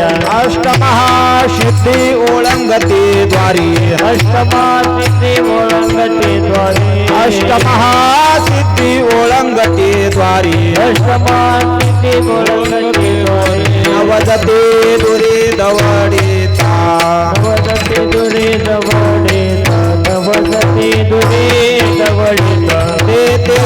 या अष्टमहासिद्धी ओळंगते द्वारी अष्टमासिद्धी ओळंगते द्वारे अष्टमहासिद्धी ओळंगते द्वारी अष्टमासिद्धी ओळंगते द्वारे नवदते दुरी दवडिता नवदते दुरे दवडिता नवदते दुरे दवडिता ते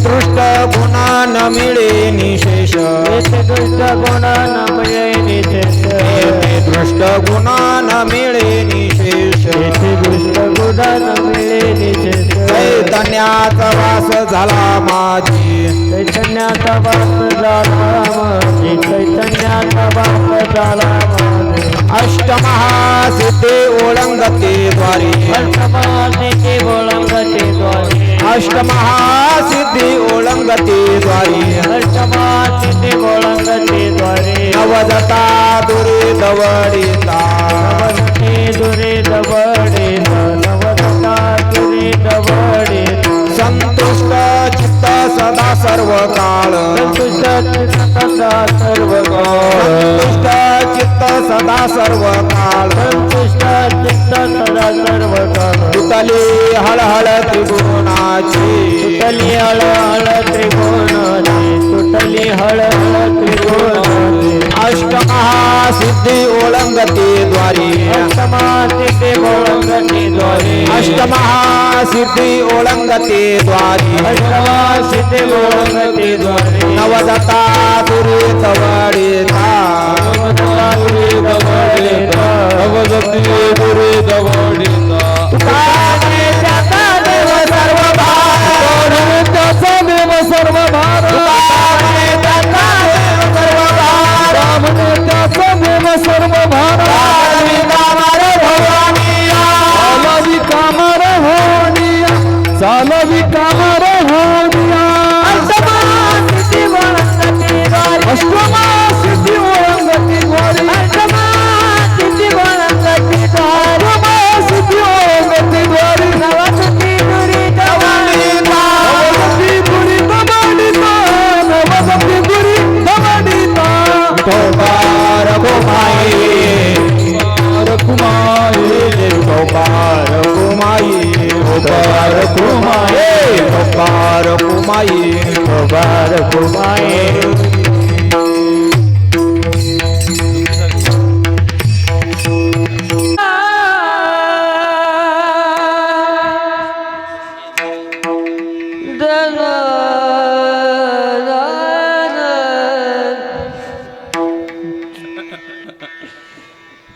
दृष्ट गुणा न मिळे निशेष येथे दुष्ट गुणा न मिळे निशेष ते दृष्ट गुणा न मिळे निशेष येथे दुष्ट गुणा न मिळे निशेष चैतन्याचा वास झाला माझी चैतन्याचा वास झाला माझी चैतन्याचा वास झाला माझी अष्टमहासिद्धी ओळंगते द्वारी अष्टमहासिद्धी ओळंगते द्वारे अष्टमहासिद्धी ओळंगते द्वारी अष्टमहासिद्धी ओळंगते द्वारे नवदता दुरी दवडिता नवदते दुरे दवडिता नवदता दुरे दवडिता संतुष्ट चित्त सदा सर्व काळ संतुष्ट चित्त सदा सर्व काळ संतुष्ट चित्त सदा सर्व काळ संतुष्ट चित्त सदा सर्व काळ तुतली हळहळ त्रिगुणाची तुटली हळहळ त्रिकोणाची तुटली हळहळ त्रिकोणाची अष्टमहासिद्धी ओळंगते द्वारी अष्टमहासिद्धी ओळंगते द्वारे अष्टमहासिद्धी ओळंगते द्वारी अष्टमहासिद्धी ओळंगते द्वारे नवदता दुरी दवडिता नवदता दुरे दवडिता नवदती दुरी दवडिता त्याचा देव सर्व भार त्याचा देव सर्व भार त्याचा देव सर्व भार त्याचा देव सर्व भार कामर भवानिया चालवी कामर होनिया चालवी कामर होनिया अष्टमहासिद्धी ओळंगते द्वारी अष्टमहासिद्धी ओळंगते द्वारी अष्टमहासिद्धी ओळंगते द्वारी अष्टमहासिद्धी ओळंगते द्वारी नवदती दुरी दवडिता नवदती दुरी दवडिता नवदती दुरी दवडिता गोपार गोमाई गोपार कुमाई गोपार कुमाई गोपार कुमाई गोपार कुमाई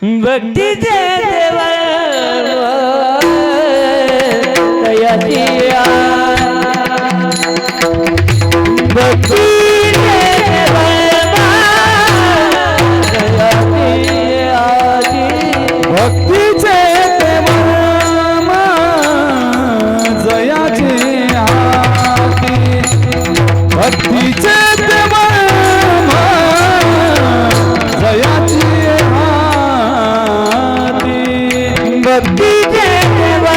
भक्तीचे देवा दयाची भक्तीचे देवा दयाची आजी भक्तीचे देवा जयाची आरती भक्तीचे देवा जयाची आरती भक्तीचे देवा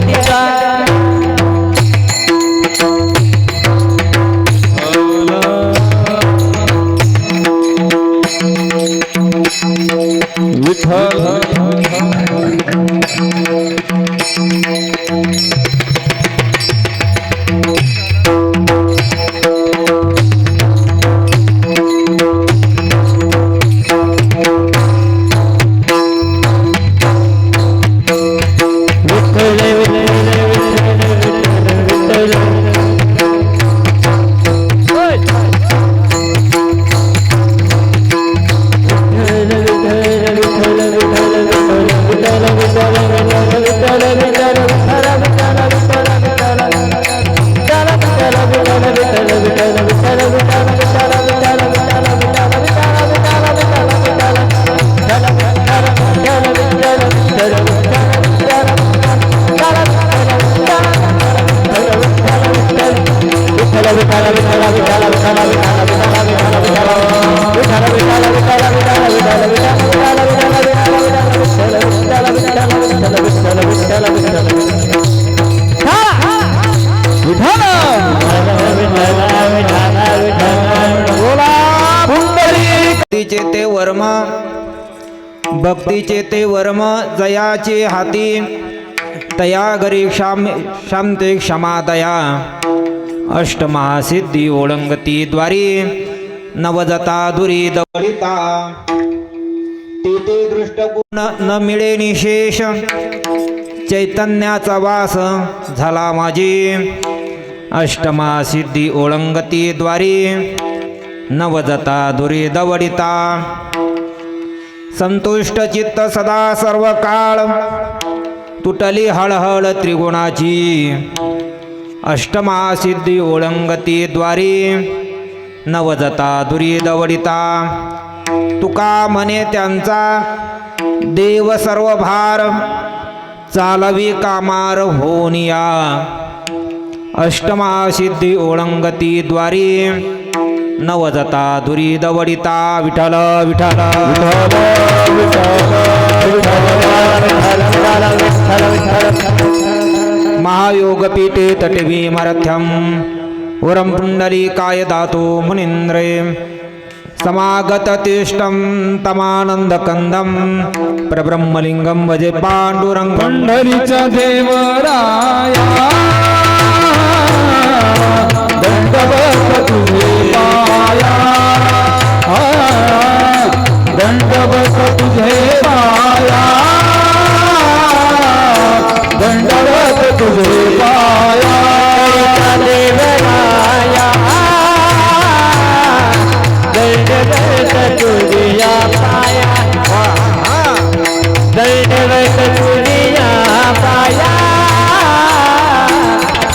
जगदिका ते वर्म भक्तीचे ते वर्म जयाचे हाती तया घरी शांते क्षमा दया अष्टमहासिद्धी ओळंगती द्वारी नवजता दुरी दवडिता तेथे दृष्टगुण न मिळे निशेष चैतन्याचा वास झाला माझी अष्टमहासिद्धी ओळंगती द्वारी नवजता दुरी दवडिता संतुष्ट चित्त सदा सर्व काळ तुटली हळहळ त्रिगुणाची अष्टमहासिद्धी ओळंगती द्वारी नवजता दुरी दवडिता तुका म्हणे त्यांचा देव सर्व भार चालवी कामार होनिया अष्टमहासिद्धी ओळंगती द्वारी नवजता दुरी दवडिता विठ्ठल विठ्ठल महायोगपीठे तटे भीमरथ्यं वरं पुण्डलीकाय दातो मुनीन्द्रे समागततिष्ठं तमानन्दकन्दं प्रब्रह्मलिङ्गं भजे पाण्डुरङ्गं पंढरीचा देवराया दंडवत तुझे पाया दंडवत तुझे पाया दंडवत तुझे पाया देवराया दंडवत तुझिया पाया दंडवत तुझिया पाया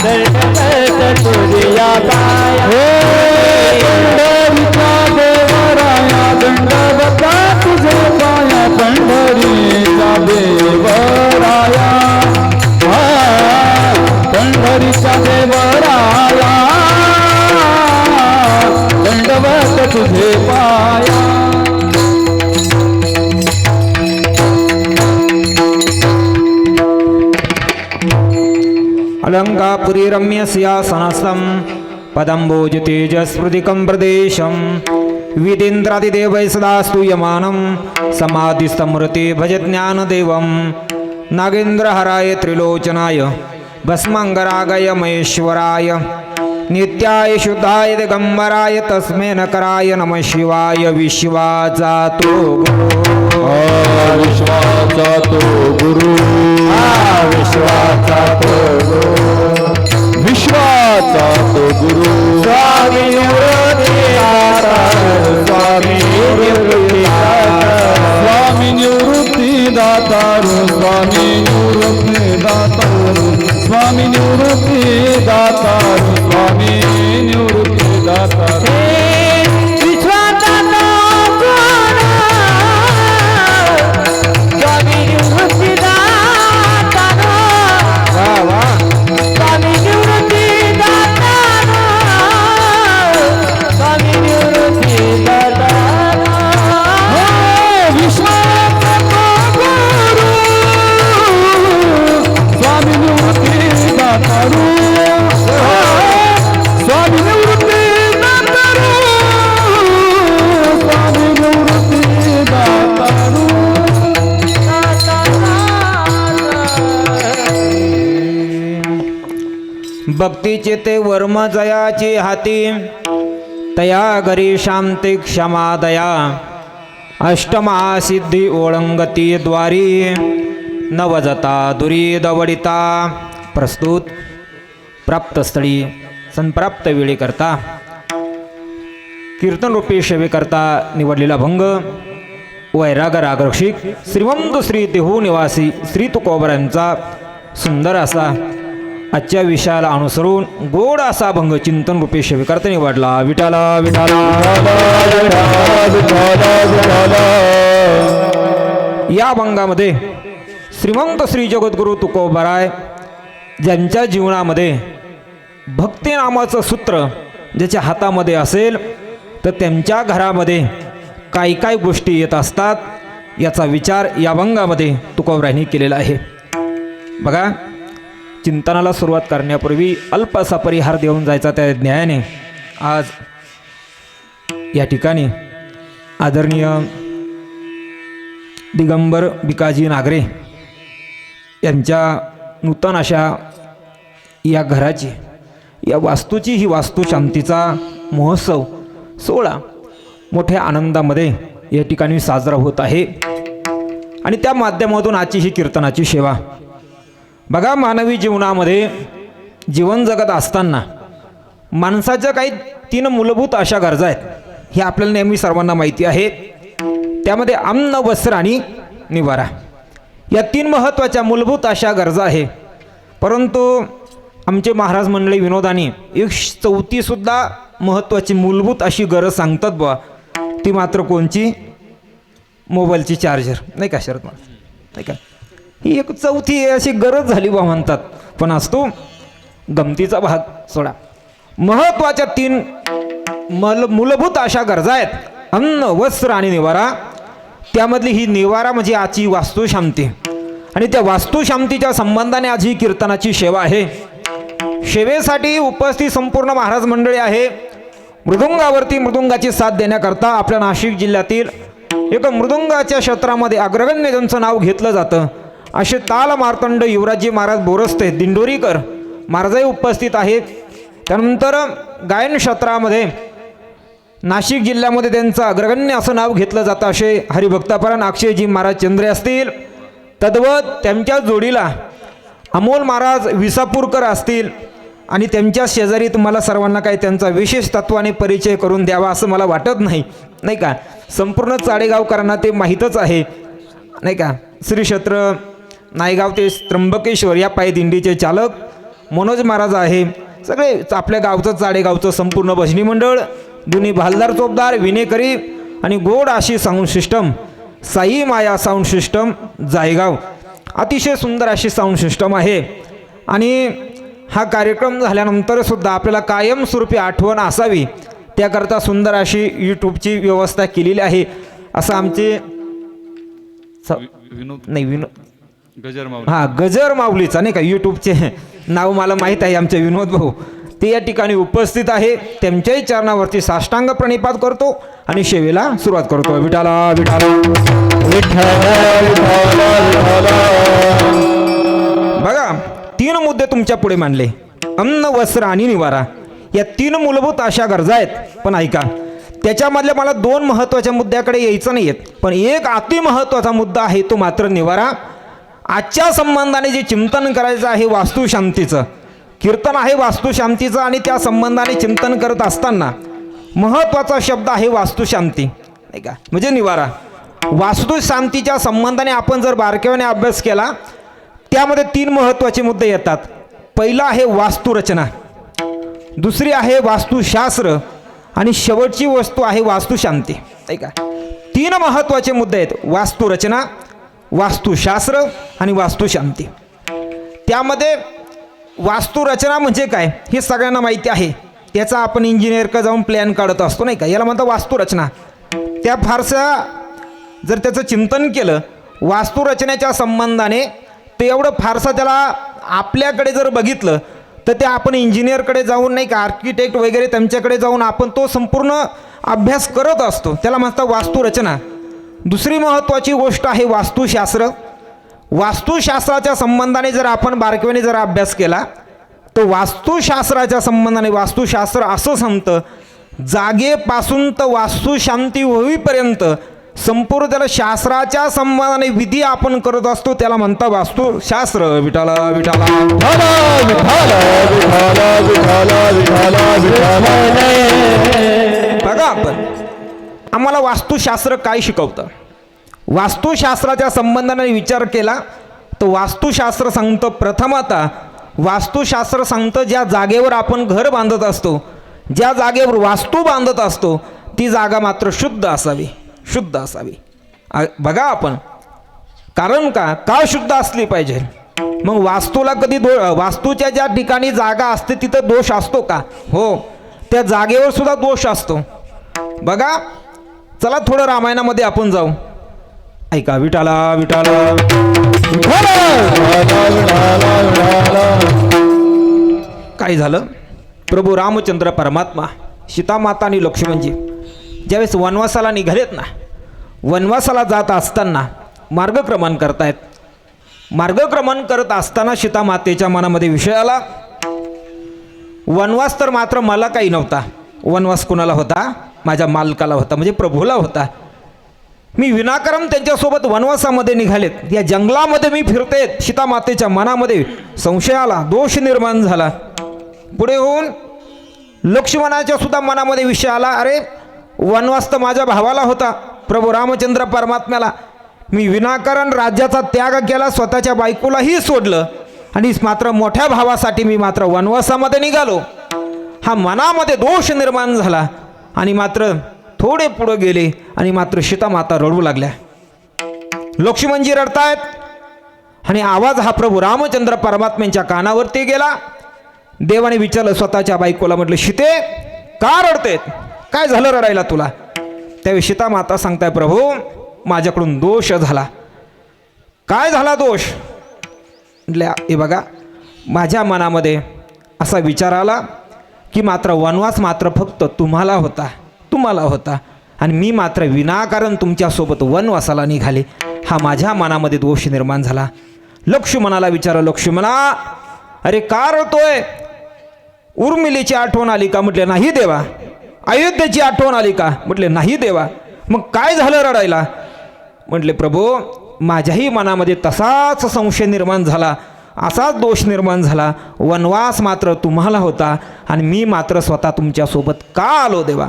दंडवत तुझिया पाया पंढरीचा देवराया दंडवत तुझे पाया पंढरीचा देवराया पंढरीचा देवराया दंडवत तुझे पाया अलंकापुरी रम्य सिंहासनस्थं पदंबोज तेजस्फृतिकं प्रदेशं विदिन्द्रादिदेवैः सदा स्तूयमानं समाधिस्थमूर्ते भज ज्ञानदेवं नागेन्द्रहराय त्रिलोचनाय भस्मांगरागाय महेश्वराय नित्याय शुद्धाय दिगंबराय तस्मै नकराय नमः शिवाय विश्वाचा तो विश्वाचा तो गुरु विश्वाचा तो विश्वाचा तो गुरु स्वामी निवृत्ती स्वामी निवृत्ती स्वामी निवृत्ती दातारू स्वामी निवृत्ती दातारू स्वामी निवृत्ती दातारू विश्वाचा तो स्वामी निवृत्ती दाता भक्तीचे ते वर्म जयाची हाती तया घरी शांती क्षमा दया अष्टमा सिद्धी ओळंगती द्वारी नवजता दुरी दवडिता प्रस्तुत प्राप्तस्थळी संप्राप्त वेळी करता कीर्तनरूपी सेवेकरता निवडलेला भंग वैराग रागरक्षिक श्रीमंत श्री देहू निवासी श्री तुकोबरांचा सुंदर असा आजच्या विषयाला अनुसरून गोड असा भंग चिंतन रूपी सेवेकरता निवडला. विठाला विठाला या भंगामध्ये श्रीमंत श्री जगद्गुरु तुकोबराय ज्यांच्या जीवनामध्ये भक्ती नामाचं सूत्र ज्याच्या हातामध्ये असेल तर त्यांच्या घरामध्ये काय काय गोष्टी येत असतात याचा विचार या भंगामध्ये तुकोबरायांनी केलेला आहे. बघा, चिंतनाला सुरुवात करण्यापूर्वी अल्पसा परिहार देऊन जायचा त्या न्यायाने आज या ठिकाणी आदरणीय दिगंबर बिकाजी नागरे यांच्या नूतन अशा या घराची या वास्तूची ही वास्तुशांतीचा महोत्सव सोहळा मोठ्या आनंदामध्ये या ठिकाणी साजरा होत आहे आणि त्या माध्यमातून आजची ही कीर्तनाची सेवा. बघा, मानवी जीवनामध्ये जीवन जगत असताना माणसाच्या काही 3 मूलभूत अशा गरजा आहेत. हे आपल्याला नेहमी सर्वांना माहिती आहे. त्यामध्ये अन्न, वस्त्र आणि निवारा या 3 महत्त्वाच्या मूलभूत अशा गरजा आहे. परंतु आमचे महाराज मंडळी विनोदानी एक 4थी सुद्धा महत्त्वाची मूलभूत अशी गरज सांगतात बुवा. ती मात्र कोणची? मोबाईलची चार्जर, नाही का शरद मला, नाही का? ही एक 4थी अशी गरज झाली बा म्हणतात. पण असतो गमतीचा भाग सोडा. महत्त्वाच्या 3 मूलभूत अशा गरजा आहेत, अन्न, वस्त्र आणि निवारा. त्यामधली ही निवारा म्हणजे आजची वास्तुशांती आणि त्या वास्तुशांतीच्या संबंधाने आज ही कीर्तनाची सेवा आहे. सेवेसाठी उपस्थित संपूर्ण महाराज मंडळी आहे. मृदुंगावरती मृदुंगाची साथ देण्याकरता आपल्या नाशिक जिल्ह्यातील एक मृदुंगाच्या क्षेत्रामध्ये अग्रगण्य ज्यांचं नाव घेतलं जातं असे ताल मार्तंड युवराजी महाराज बोरस्ते दिंडोरीकर महाराजही उपस्थित आहेत. त्यानंतर गायन क्षेत्रामध्ये नाशिक जिल्ह्यामध्ये त्यांचं अग्रगण्य असं नाव घेतलं जातं असे हरिभक्तापरायण अक्षयजी महाराज चंद्रे असतील. तद्वत त्यांच्या जोडीला अमोल महाराज विसापूरकर असतील आणि त्यांच्या शेजारी तुम्हाला सर्वांना काही त्यांचा विशेष तत्वाने परिचय करून द्यावा असं मला वाटत नाही, नाही का? संपूर्ण चाळेगावकरांना ते माहीतच आहे, नाही का? श्री क्षेत्र नायगाव ते त्र्यंबकेश्वर या पायदिंडीचे चालक मनोज महाराज आहे. सगळे आपल्या गावचं चाळेगावचं संपूर्ण भजनी मंडळ, दोन्ही भालदार चोपदार, विनेकरी आणि गोड अशी साऊंड सिस्टम साई माया साऊंड सिस्टम जायगाव, अतिशय सुंदर अशी साऊंड सिस्टम आहे. आणि हा कार्यक्रम झाल्यानंतर सुद्धा आपल्याला कायमस्वरूपी आठवण असावी त्याकरता सुंदर अशी यूट्यूबची व्यवस्था केलेली आहे. असं आमचे गजर माऊलीचा, नाही का, यूट्यूबचे नाव मला माहीत आहे, आमचे विनोद भाऊ ते या ठिकाणी उपस्थित आहे. त्यांच्याही चरणावरती साष्टांग प्रणिपात करतो आणि सेवेला सुरुवात करतो. विठाला विठाला बघा, 3 मुद्दे तुमच्या पुढे मांडले. अन्न, वस्त्र आणि निवारा या 3 मूलभूत अशा गरजा आहेत. पण ऐका, त्याच्यामधल्या मला 2 महत्त्वाच्या मुद्द्याकडे यायचं नाही आहेत, पण एक अति महत्त्वाचा मुद्दा आहे तो मात्र निवारा. आजच्या संबंधाने जे चिंतन करायचं आहे वास्तुशांतीचं कीर्तन आहे वास्तुशांतीचं आणि त्या संबंधाने चिंतन करत असताना महत्त्वाचा शब्द आहे वास्तुशांती, नाही का, म्हणजे निवारा. वास्तुशांतीच्या संबंधाने आपण जर बारकाईने अभ्यास केला त्यामध्ये 3 महत्त्वाचे मुद्दे येतात. पहिला आहे वास्तुरचना, दुसरी आहे वास्तुशास्त्र आणि शेवटची वस्तू आहे वास्तुशांती, नाही का? 3 महत्त्वाचे मुद्दे आहेत, वास्तुरचना, वास्तुशास्त्र आणि वास्तुशांती. त्यामध्ये वास्तुरचना म्हणजे काय हे सगळ्यांना माहिती आहे. त्याचा आपण इंजिनिअरकडे जाऊन प्लॅन काढत असतो, नाही का, याला म्हणतात वास्तुरचना. त्या फारसा जर त्याचं चिंतन केलं वास्तुरचनेच्या संबंधाने ते एवढं फारसा त्याला आपल्याकडे जर बघितलं तर ते आपण इंजिनिअरकडे जाऊन, नाही का, आर्किटेक्ट वगैरे त्यांच्याकडे जाऊन आपण तो संपूर्ण अभ्यास करत असतो, त्याला म्हणतात वास्तुरचना. दुसरी महत्त्वाची गोष्ट आहे वास्तुशास्त्र. वास्तुशास्त्राच्या संबंधाने जर आपण बारकाईने जर अभ्यास केला तो वास्तुशास्त्राच्या संबंधाने वास्तुशास्त्र असं सांगतं, जागेपासून तर वास्तुशांती होईपर्यंत संपूर्ण त्याला शास्त्राच्या संबंधाने विधी आपण करत असतो, त्याला म्हणता वास्तुशास्त्र. विठाला विठाला बघा, आपण आम्हाला वास्तुशास्त्र काय शिकवतं. वास्तुशास्त्राच्या संबंधाने विचार केला तर वास्तुशास्त्र सांगतं, प्रथमतः वास्तुशास्त्र सांगतं ज्या जागेवर आपण घर बांधत असतो, ज्या जागेवर वास्तू बांधत असतो, ती जागा मात्र शुद्ध असावी, शुद्ध असावी. बघा आपण कारण का शुद्ध असली पाहिजे. मग वास्तूला कधी वास्तूच्या ज्या ठिकाणी जागा असते तिथं दोष असतो का? हो, त्या जागेवर सुद्धा दोष असतो. बघा, चला थोडं रामायणामध्ये आपण जाऊ. ऐका, विठाला विठाला काय झालं. प्रभू रामचंद्र परमात्मा, सीतामाता आणि लक्ष्मणजी ज्यावेळेस वनवासाला निघालेत ना, वनवासाला जात असताना मार्गक्रमण करतायत. मार्गक्रमण करत असताना सीतामातेच्या मनामध्ये विषय आला, वनवास तर मात्र मला काही नव्हता. वनवास कोणाला होता? माझ्या मालकाला होता, म्हणजे प्रभूला होता. मी विनाकारण त्यांच्यासोबत वनवासामध्ये निघालेत, या जंगलामध्ये मी फिरते. सीतामातेच्या मनामध्ये संशय आला, दोष निर्माण झाला. पुढे होऊन लक्ष्मणाच्या सुद्धा मनामध्ये विषय आला, अरे वनवास तर माझ्या भावाला होता, प्रभू रामचंद्र परमात्म्याला. मी विनाकारण राज्याचा त्याग केला, स्वतःच्या बायकोलाही सोडलं, आणि मात्र मोठ्या भावासाठी मी मात्र वनवासामध्ये निघालो. हा मनामध्ये दोष निर्माण झाला आणि मात्र थोडे पुढे गेले आणि मात्र सीतामाता रडू लागल्या. लक्ष्मणजी रडतायत आणि आवाज हा प्रभू रामचंद्र परमात्म्यांच्या कानावरती गेला. देवाने विचारलं स्वतःच्या बायकोला, म्हटलं सीते का रडतेत, काय झालं रडायला तुला? त्यावेळी सीतामाता सांगताय, प्रभू माझ्याकडून दोष झाला. काय झाला दोष? म्हटलं हे बघा, माझ्या मनामध्ये असा विचार आला की मात्र वनवास मात्र फक्त तुम्हाला होता आणि मी मात्र विनाकारण तुमच्यासोबत वनवासाला निघाले. हा माझ्या मनामध्ये दोष निर्माण झाला. लक्ष्मणाला विचारलं, लक्ष्मणा अरे का रडतोय? उर्मिलेची आठवण आली का? म्हटले नाही देवा. अयोध्येची आठवण आली का? म्हटले नाही देवा. मग काय झालं रडायला? म्हटले प्रभू माझ्याही मनामध्ये तसाच संशय निर्माण झाला, असाच दोष निर्माण झाला. वनवास मात्र तुम्हाला होता आणि मी मात्र स्वतः तुमच्यासोबत का आलो देवा,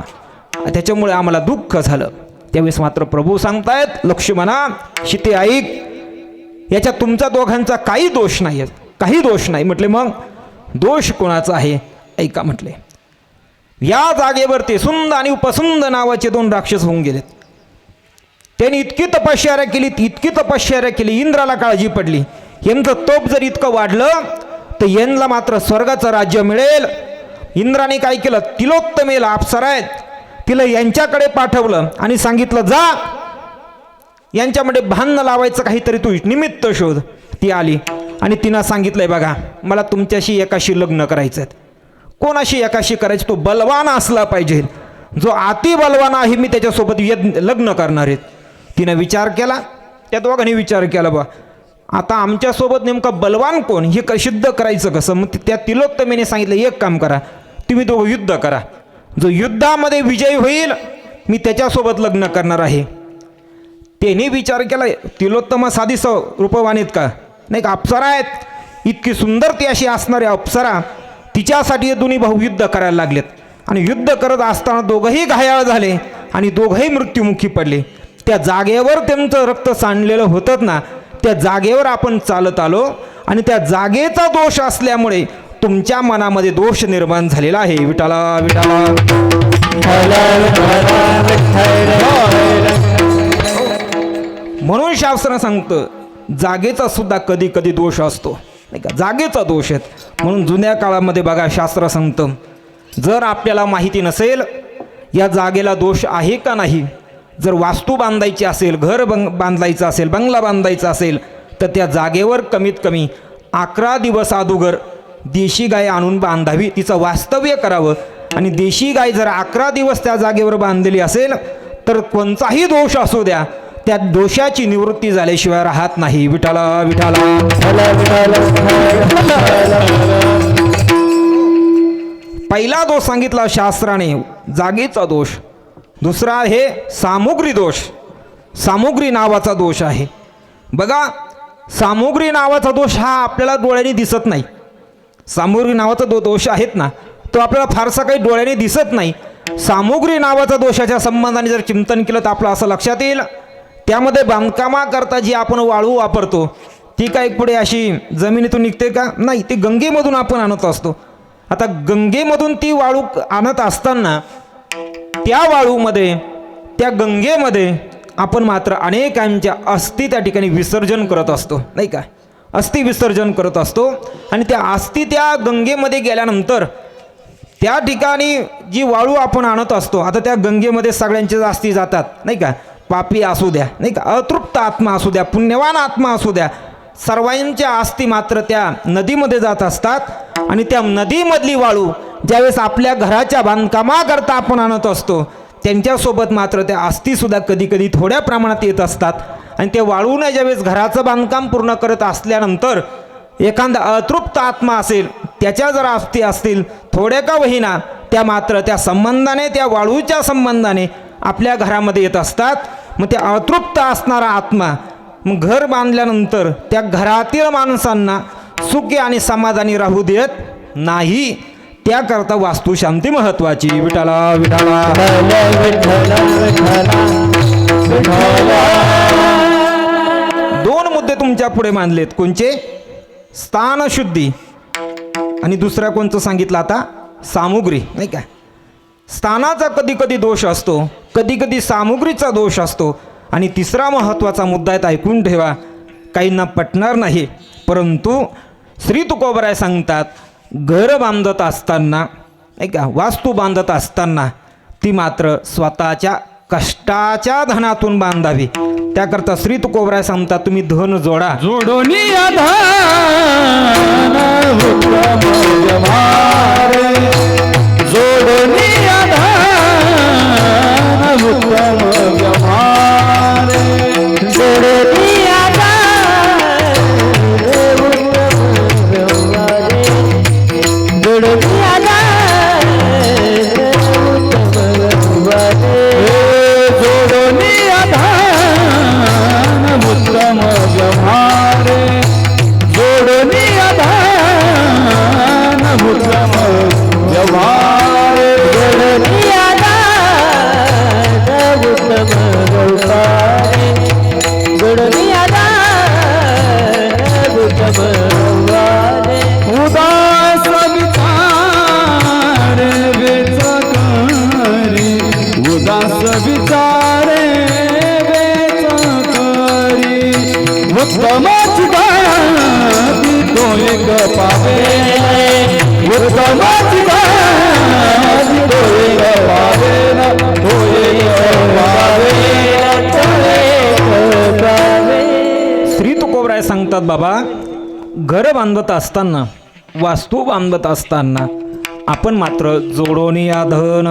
त्याच्यामुळे आम्हाला दुःख झालं. त्यावेळेस मात्र प्रभू सांगतायत, लक्ष्मणा सीते ऐक, याच्यात तुमचा दोघांचा काही दोष नाही, काही दोष नाही. म्हटले मग दोष कोणाचा आहे? ऐका, म्हटले या जागेवरती सुंद आणि उपसुंद नावाचे दोन राक्षस होऊन गेलेत. त्यांनी इतकी तपश्चर्या केली, इंद्राला काळजी पडली, यांचं तप जर इतकं वाढलं तर यांना मात्र स्वर्गाचं राज्य मिळेल. इंद्राने काय केलं, तिलोत्तमेला अप्सरा आहेत, तिला यांच्याकडे पाठवलं आणि सांगितलं जा यांच्यामध्ये भांडण लावायचं काहीतरी तू निमित्त शोध. ती आली आणि तिनं सांगितलंय, बघा मला तुमच्याशी एकाशी लग्न करायचं आहे. कोणाशी एकाशी करायचं? तो बलवान असला पाहिजे, जो अति बलवान आहे मी त्याच्यासोबत लग्न करणार आहेत. तिनं विचार केला, त्या दोघांनी विचार केला, बा आता आमच्यासोबत नेमकं बलवान कोण हे सिद्ध करायचं कसं? मग त्या तिलोत्तमेने सांगितलं, एक काम करा, तुम्ही दोघं युद्ध करा, जो युद्धामध्ये विजयी होईल मी त्याच्यासोबत लग्न करणार आहे. त्यांनी विचार केला, तिलोत्तमा साधी रूपवान आहेत का? नाही का, अप्सरा आहेत. इतकी सुंदर ती अशी असणारी अप्सरा, तिच्यासाठी हे दोन्ही भाऊ युद्ध करायला लागलेत. आणि युद्ध करत असताना दोघंही घायाळ झाले आणि दोघंही मृत्युमुखी पडले. त्या जागेवर त्यांचं रक्त सांडलेलं होतं ना, त्या जागेवर आपण चालत आलो आणि त्या जागेचा दोष असल्यामुळे तुमच्या मनामध्ये दोष निर्माण झालेला आहे. विठाला विठाला म्हणून शास्त्र सांगतं जागेचा सुद्धा कधी कधी दोष असतो, नाही का, जागेचा दोष आहे. म्हणून जुन्या काळामध्ये बघा शास्त्र सांगतं, जर आपल्याला माहिती नसेल या जागेला दोष आहे का नाही, जर वास्तू बांधायची असेल, घर बांधायचं असेल, बंगला बांधायचा असेल, तर त्या जागेवर कमीत कमी 11 दिवस अगोदर देशी गाय आणून बांधावी, तिचं वास्तव्य करावं. आणि देशी गाय जर 11 दिवस त्या जागेवर बांधलेली असेल तर कोणताही दोष असू द्या, त्या दोषाची निवृत्ती झाल्याशिवाय राहत नाही. विठाला विठाला पहिला दोष सांगितला शास्त्राने जागेचा दोष, दुसरा आहे सामुग्री दोष. सामुग्री नावाचा दोष आहे. बघा, सामुग्री नावाचा दोष हा आपल्याला डोळ्याने दिसत नाही. सामुग्री नावाचा दोष आहेत ना, तो आपल्याला फारसा काही डोळ्याने दिसत नाही. सामुग्री नावाचा दोषाच्या संबंधाने जर चिंतन केलं तर आपलं असं लक्षात येईल, त्यामध्ये बांधकामाकरता जी आपण वाळू वापरतो ती काही पुढे अशी जमिनीतून निघते का? नाही, ती गंगेमधून आपण आणत असतो. आता गंगेमधून ती वाळू आणत असताना त्या वाळूमध्ये, त्या गंगेमध्ये आपण मात्र अनेकांच्या अस्थी त्या ठिकाणी विसर्जन करत असतो, नाही का? अस्थी विसर्जन करत असतो. आणि त्या अस्थी त्या गंगेमध्ये गेल्यानंतर त्या ठिकाणी जी वाळू आपण आणत असतो, आता त्या गंगेमध्ये सगळ्यांचे अस्थी जातात, नाही का? पापी असू द्या, नाही का, अतृप्त आत्मा असू द्या, पुण्यवान आत्मा असू द्या, सर्वांच्या अस्थी मात्र त्या नदीमध्ये जात असतात. आणि त्या नदीमधली वाळू ज्यावेळेस आपल्या घराच्या बांधकामाकरता आपण आणत असतो, त्यांच्यासोबत मात्र त्या अस्थीसुद्धा कधीकधी थोड्या प्रमाणात येत असतात. आणि ते वाळूने ज्यावेळेस घराचं बांधकाम पूर्ण करत असल्यानंतर एखादा अतृप्त आत्मा असेल, त्याच्या जर अस्थी असतील थोड्या का होईना, त्या मात्र त्या संबंधाने, त्या वाळूच्या संबंधाने आपल्या घरामध्ये येत असतात. मग त्या अतृप्त असणारा आत्मा मग घर बांधल्यानंतर त्या घरातील माणसांना सुखी आणि समाधानी राहू देत नाही. त्याकरता वास्तुशांती महत्वाची. विठाला विठाला दोन मुद्दे तुमच्या पुढे मांडलेत. कोणचे? स्थानशुद्धी आणि दुसरा कोणतं सांगितलं आता? सामुग्री, नाही का? स्थानाचा कधी कधी दोष असतो, कधी कधी सामुग्रीचा दोष असतो. आणि तिसरा महत्त्वाचा मुद्दा आहे, ऐकून ठेवा, काहींना पटणार नाही, परंतु श्री तुकोबराय सांगतात, घर बांधत असताना, नाही का, वास्तू बांधत असताना ती मात्र स्वतःच्या कष्टाच्या धनातून बांधावी. त्याकरता श्री तुकोबराय सांगतात, तुम्ही धन जोडा. जोडोनी आधान उत्तम व्यवहारे, जोडोनी आधान उत्तम व्यवहारे, जोडोनी आधान उत्तम व्यवहारे, जोडोनी आधान उत्तम व्यवहारे, जोडोनी आधान उत्तम व्यवहारे, जोडोनी आधान उत्तम व्यवहारे, जोडोनी आधान उत्तम व्यवहारे, जोडोनी आधान उत्तम व्यवहारे, उदास विचारे वेचकरी, उदास विचारे वेचकरी, उत्तमच गाती तो एक पावे, उत्तमच गाती तो एक पावे, तो एक पावे, तो एक पावे. श्री तुकोबराय सांगतात, बाबा, घर बांधत असताना, वास्तू बांधत असताना आपण मात्र जोडोनी धन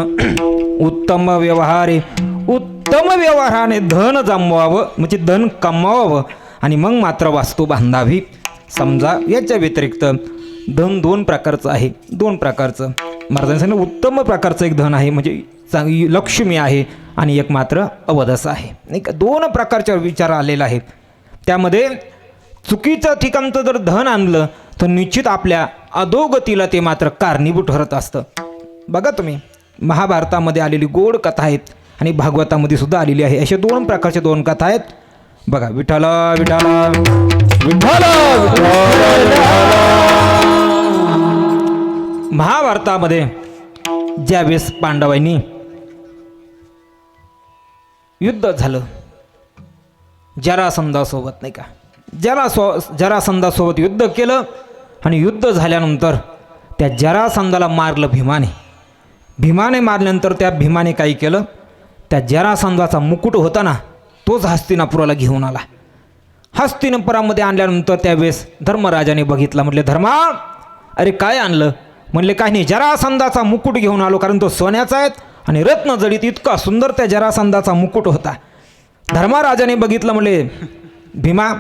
उत्तम व्यवहारे, उत्तम व्यवहाराने धन जमवावं, म्हणजे धन कमवावं आणि मग मात्र वास्तू बांधावी. समजा याच्या व्यतिरिक्त धन दोन प्रकारचं आहे. दोन प्रकारचं महाराजांनी सांगितलं, उत्तम प्रकारचं एक धन आहे, म्हणजे चांगली लक्ष्मी आहे, आणि एक मात्र अवधस आहे, नाही का? दोन प्रकारचा विचार आलेला आहे. त्यामध्ये चुकीचं ठिकाणचं जर धन आणलं तर निश्चित आपल्या अधोगतीला ते मात्र कारणीभूत ठरत असतं. बघा तुम्ही, महाभारतामध्ये आलेली गोड कथा आहेत आणि भागवतामध्ये सुद्धा आलेली आहे. अशा दोन प्रकारच्या दोन कथा आहेत. बघा, विठाला विठाला विठ्ठला महाभारतामध्ये ज्यावेळेस पांडवांनी युद्ध झालं जरासंधासोबत, नाही का, जरासंधासोबत युद्ध केलं आणि युद्ध झाल्यानंतर त्या जरासंधाला मारलं भीमाने मारल्यानंतर त्या भीमाने काय केलं, त्या जरासंधाचा मुकुट होता ना, तोच हस्तिनापुराला घेऊन आला. हस्तिनापुरामध्ये आणल्यानंतर त्यावेळेस धर्मराजाने बघितलं, म्हटले, धर्मा, अरे काय आणलं? म्हणले, काय नाही, जरासंधाचा मुकुट घेऊन आलो, कारण तो सोन्याचा आहे आणि रत्नजडीत इतका सुंदर त्या जरासंधाचा मुकुट होता. धर्मराजाने बघितलं, म्हणले, भीमा,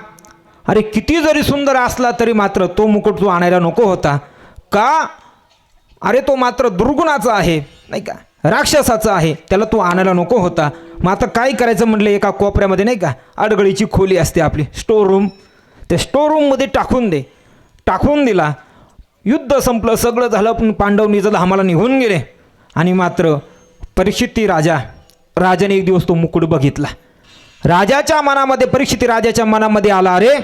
अरे किती जरी सुंदर असला तरी मात्र तो मुकुट तू आणायला नको होता का? अरे तो मात्र दुर्गुणाचा आहे नाही का, राक्षसाचा आहे, त्याला तू आणायला नको होता. मग आता काय करायचं म्हटलं, एका कोपऱ्यामध्ये नाही का अडगळीची खोली असते आपली स्टोर रूम, त्या स्टोर रूममध्ये टाकून दे. टाकून दिला. युद्ध संपलं, सगळं झालं, पण पांडव निजल आम्हाला निघून गेले. आणि मात्र परीक्षिती राजाने एक दिवस तो मुकुट बघितला. राजाच्या मनामध्ये, परीक्षिती राजाच्या मनामध्ये आला, अरे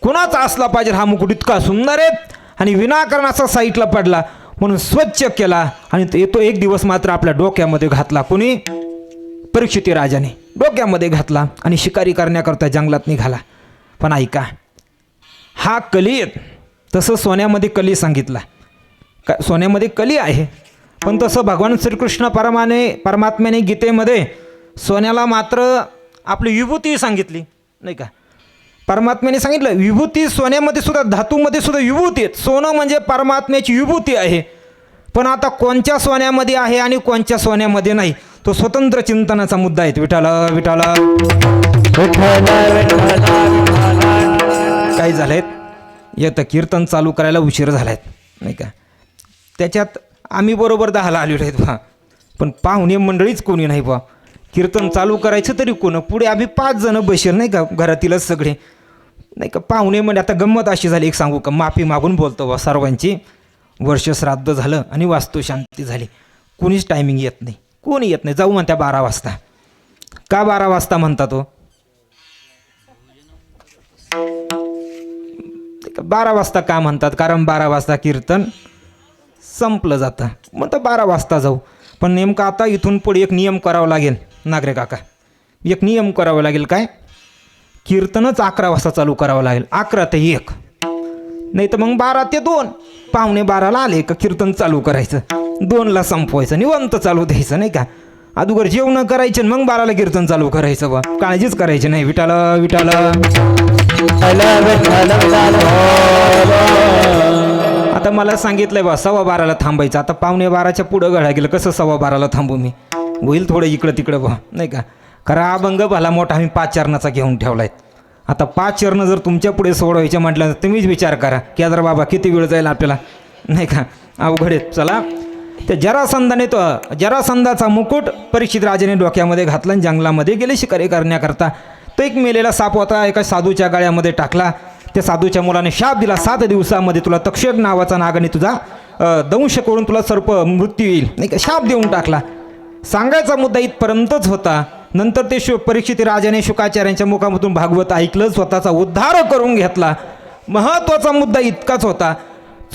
कुणाचा असला पाहिजे हा मुकुट, इतका सुंदर आहे, आणि विनाकारणाचा साईटला पडला. म्हणून स्वच्छ केला आणि तो एक दिवस मात्र आपल्या डोक्यामध्ये घातला. कोणी? परीक्षिती राजाने डोक्यामध्ये घातला आणि शिकारी करण्याकरता जंगलात निघाला. पण ऐका, हा कली आहे, तसं सोन्यामध्ये कली सांगितला का, सोन्यामध्ये कली आहे. पण तसं भगवान श्रीकृष्ण परमात्म्याने गीतेमध्ये सोन्याला मात्र आपली विभूती सांगितली नाही का. परमात्म्याने सांगितलं विभूती सोन्यामध्ये सुद्धा, धातूमध्ये सुद्धा विभूती आहेत. सोनं म्हणजे परमात्म्याची विभूती आहे. पण आता कोणत्या सोन्यामध्ये आहे आणि कोणत्या सोन्यामध्ये नाही, तो स्वतंत्र चिंतनाचा मुद्दा आहे. विठाला विठाला काय झालंय, येतं कीर्तन चालू करायला उशीर झालाय नाही का. त्याच्यात आम्ही बरोबर 10ला आलेलो आहेत बा, पण पाहुणे मंडळीच कोणी नाही बा. कीर्तन चालू करायचं तरी कोण, पुढे आम्ही 5 जण बसेल नाही का, घरातीलच सगळे नाही का. पाहुणे म्हणजे आता गंमत अशी झाली, एक सांगू का, माफी मागून बोलतो बा. सर्वांची वर्ष श्राद्ध झालं आणि वास्तुशांती झाली, कोणीच टायमिंग येत नाही, कोणी येत नाही. जाऊ म्हणत्या 12 वाजता. का 12 वाजता म्हणता तो? 12 वाजता का म्हणतात? कारण 12 वाजता कीर्तन संपलं जातं, मग तर 12 वाजता जाऊ. पण नेमकं आता इथून पुढे एक नियम करावा लागेल नागरे काका, एक नियम करावा लागेल. काय? कीर्तनच 11 वाजता चालू करावं लागेल, 11 ते 1, नाही तर मग 12 ते 2. पाहुणे 12ला आले का कीर्तन चालू करायचं, 2ला संपवायचं, निवंत चालू द्यायचं नाही का. अगोदर जेवण करायचे मग 12ला कीर्तन चालू करायचं बा, काळजीच करायची नाही. विठाला विठाला आता मला सांगितलंय बा 12:15ला थांबायचं. आता 11:45च्या पुढं घडा गेलं, कसं 12:15ला थांबू मी? होईल थोडं इकडं तिकडं बा नाही का. खरं अभंग भला मोठा आम्ही 5 चरणाचा घेऊन ठेवलाय. आता 5 चरणं जर तुमच्या पुढे सोडवायचे म्हटलं तर तुम्हीच विचार करा की जर बाबा किती वेळ जाईल आपल्याला नाही का, अवघड आहे. चला, त्या जरासंधाचा मुकुट परीक्षित राजाने डोक्यामध्ये घातला आणि जंगलामध्ये गेले शिकारी करण्याकरता. तो एक मेलेला साप होता, एका साधूच्या गळ्यामध्ये टाकला. त्या साधूच्या मुलाने शाप दिला, 7 दिवसामध्ये तुला तक्षक नावाचा नागाने तुझा दंश करून तुला सर्प मृत्यू येईल नाही का, शाप देऊन टाकला. सांगायचा मुद्दा इथपर्यंतच होता. नंतर ते परीक्षित राजाने शुकाचार्यांच्या मुखामधून भागवत ऐकलं, स्वतःचा उद्धार करून घेतला. महत्त्वाचा मुद्दा इतकाच होता,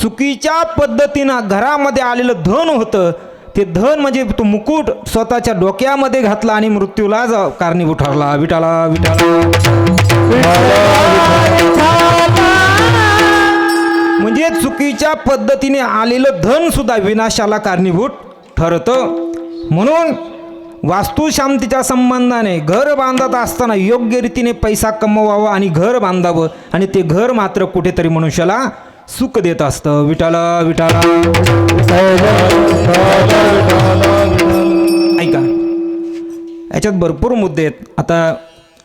चुकीच्या पद्धतीनं घरामध्ये आलेलं धन होतं, ते धन म्हणजे तो मुकुट स्वतःच्या डोक्यामध्ये घातला आणि मृत्यूला कारणीभूत ठरला. विठाला विठाला म्हणजे चुकीच्या पद्धतीने आलेलं धन सुद्धा विनाशाला कारणीभूत ठरतं. म्हणून वास्तुशांतीच्या संबंधाने घर बांधत असताना योग्य रीतीने पैसा कमवावा आणि घर बांधावं, आणि ते घर मात्र कुठेतरी मनुष्याला सुख देत असतं. विठाला विठाला ऐका, याच्यात भरपूर मुद्दे आहेत. आता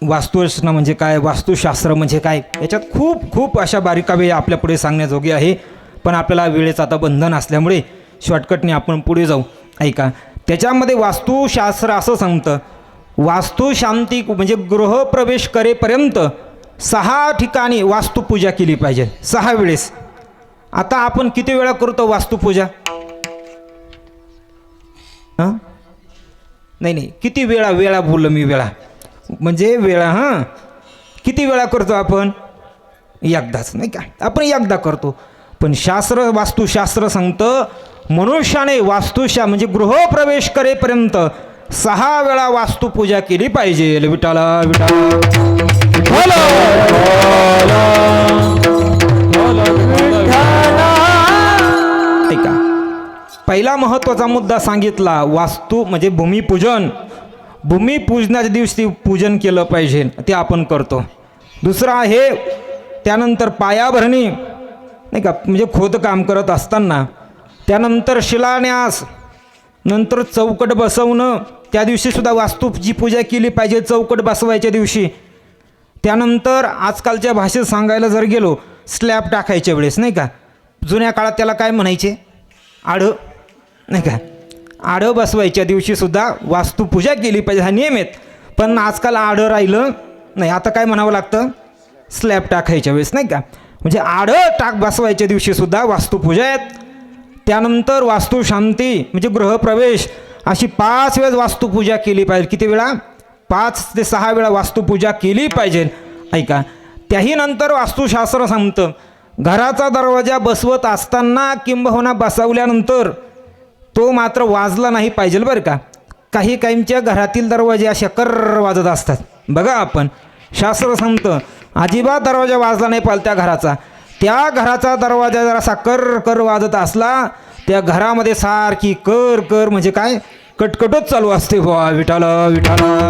वास्तुरचना म्हणजे काय, वास्तुशास्त्र म्हणजे काय, याच्यात खूप खूप अशा बारीकावे आपल्या पुढे सांगण्याजोगी आहे. पण आपल्याला वेळेचं आता बंधन असल्यामुळे शॉर्टकटने आपण पुढे जाऊ. ऐका, त्याच्यामध्ये वास्तुशास्त्र असं सांगतं, वास्तुशांती म्हणजे गृहप्रवेश करेपर्यंत 6 ठिकाणी वास्तुपूजा केली पाहिजे, 6 वेळेस. आता आपण किती वेळा करतो वास्तुपूजा? हां नाही, किती वेळा बोललो मी, वेळा म्हणजे वेळा. हां, किती वेळा करतो आपण? एकदाच नाही का, आपण एकदा करतो. पण वास्तुशास्त्र सांगतं मनुष्याने म्हणजे गृहप्रवेश करेपर्यंत 6 वेळा वास्तुपूजा केली पाहिजे. विठाला विठाला ऐका, पहिला महत्त्वाचा मुद्दा सांगितला, वास्तू म्हणजे भूमिपूजन. भूमिपूजनाच्या दिवशी पूजन केलं पाहिजे, ते आपण करतो. दुसरं आहे त्यानंतर पायाभरणी नाही का, म्हणजे खोदकाम करत असताना. त्यानंतर शिलान्यास, नंतर चौकट बसवणं, त्या दिवशी सुद्धा वास्तूची पूजा केली पाहिजे, चौकट बसवायच्या दिवशी. त्यानंतर आजकालच्या भाषेत सांगायला जर गेलो, स्लॅब टाकायच्या वेळेस नाही का, जुन्या काळात त्याला काय म्हणायचे? आडं नाही का, आडं बसवायच्या दिवशीसुद्धा वास्तुपूजा केली पाहिजे, हा नियम आहेत. पण आजकाल आडं राहिलं नाही, आता काय म्हणावं लागतं, स्लॅब टाकायच्या वेळेस नाही का, म्हणजे आडं बसवायच्या दिवशीसुद्धा वास्तुपूजा आहेत. त्यानंतर वास्तुशांती म्हणजे गृहप्रवेश, अशी 5 वेळेस वास्तुपूजा केली पाहिजे. किती वेळा? 5 ते 6 वेळा वास्तुपूजा केली पाहिजे. ऐका, त्याही नंतर वास्तुशास्त्र सांगतं घराचा दरवाजा बसवत असताना किंबहुना बसवल्यानंतर तो मात्र वाजला नाही पाहिजे बरं का. काही काहींच्या घरातील दरवाजे अशा कर्र वाजत असतात बघा. आपण शास्त्र सांगतं अजिबात दरवाजा वाजला नाही पाहिजे त्या घराचा. त्या घराचा दरवाजा जर असा कर कर वाजत असला, त्या घरामध्ये सारखी कर कर म्हणजे काय, कटकटच चालू असते. वा विठाला विठाला.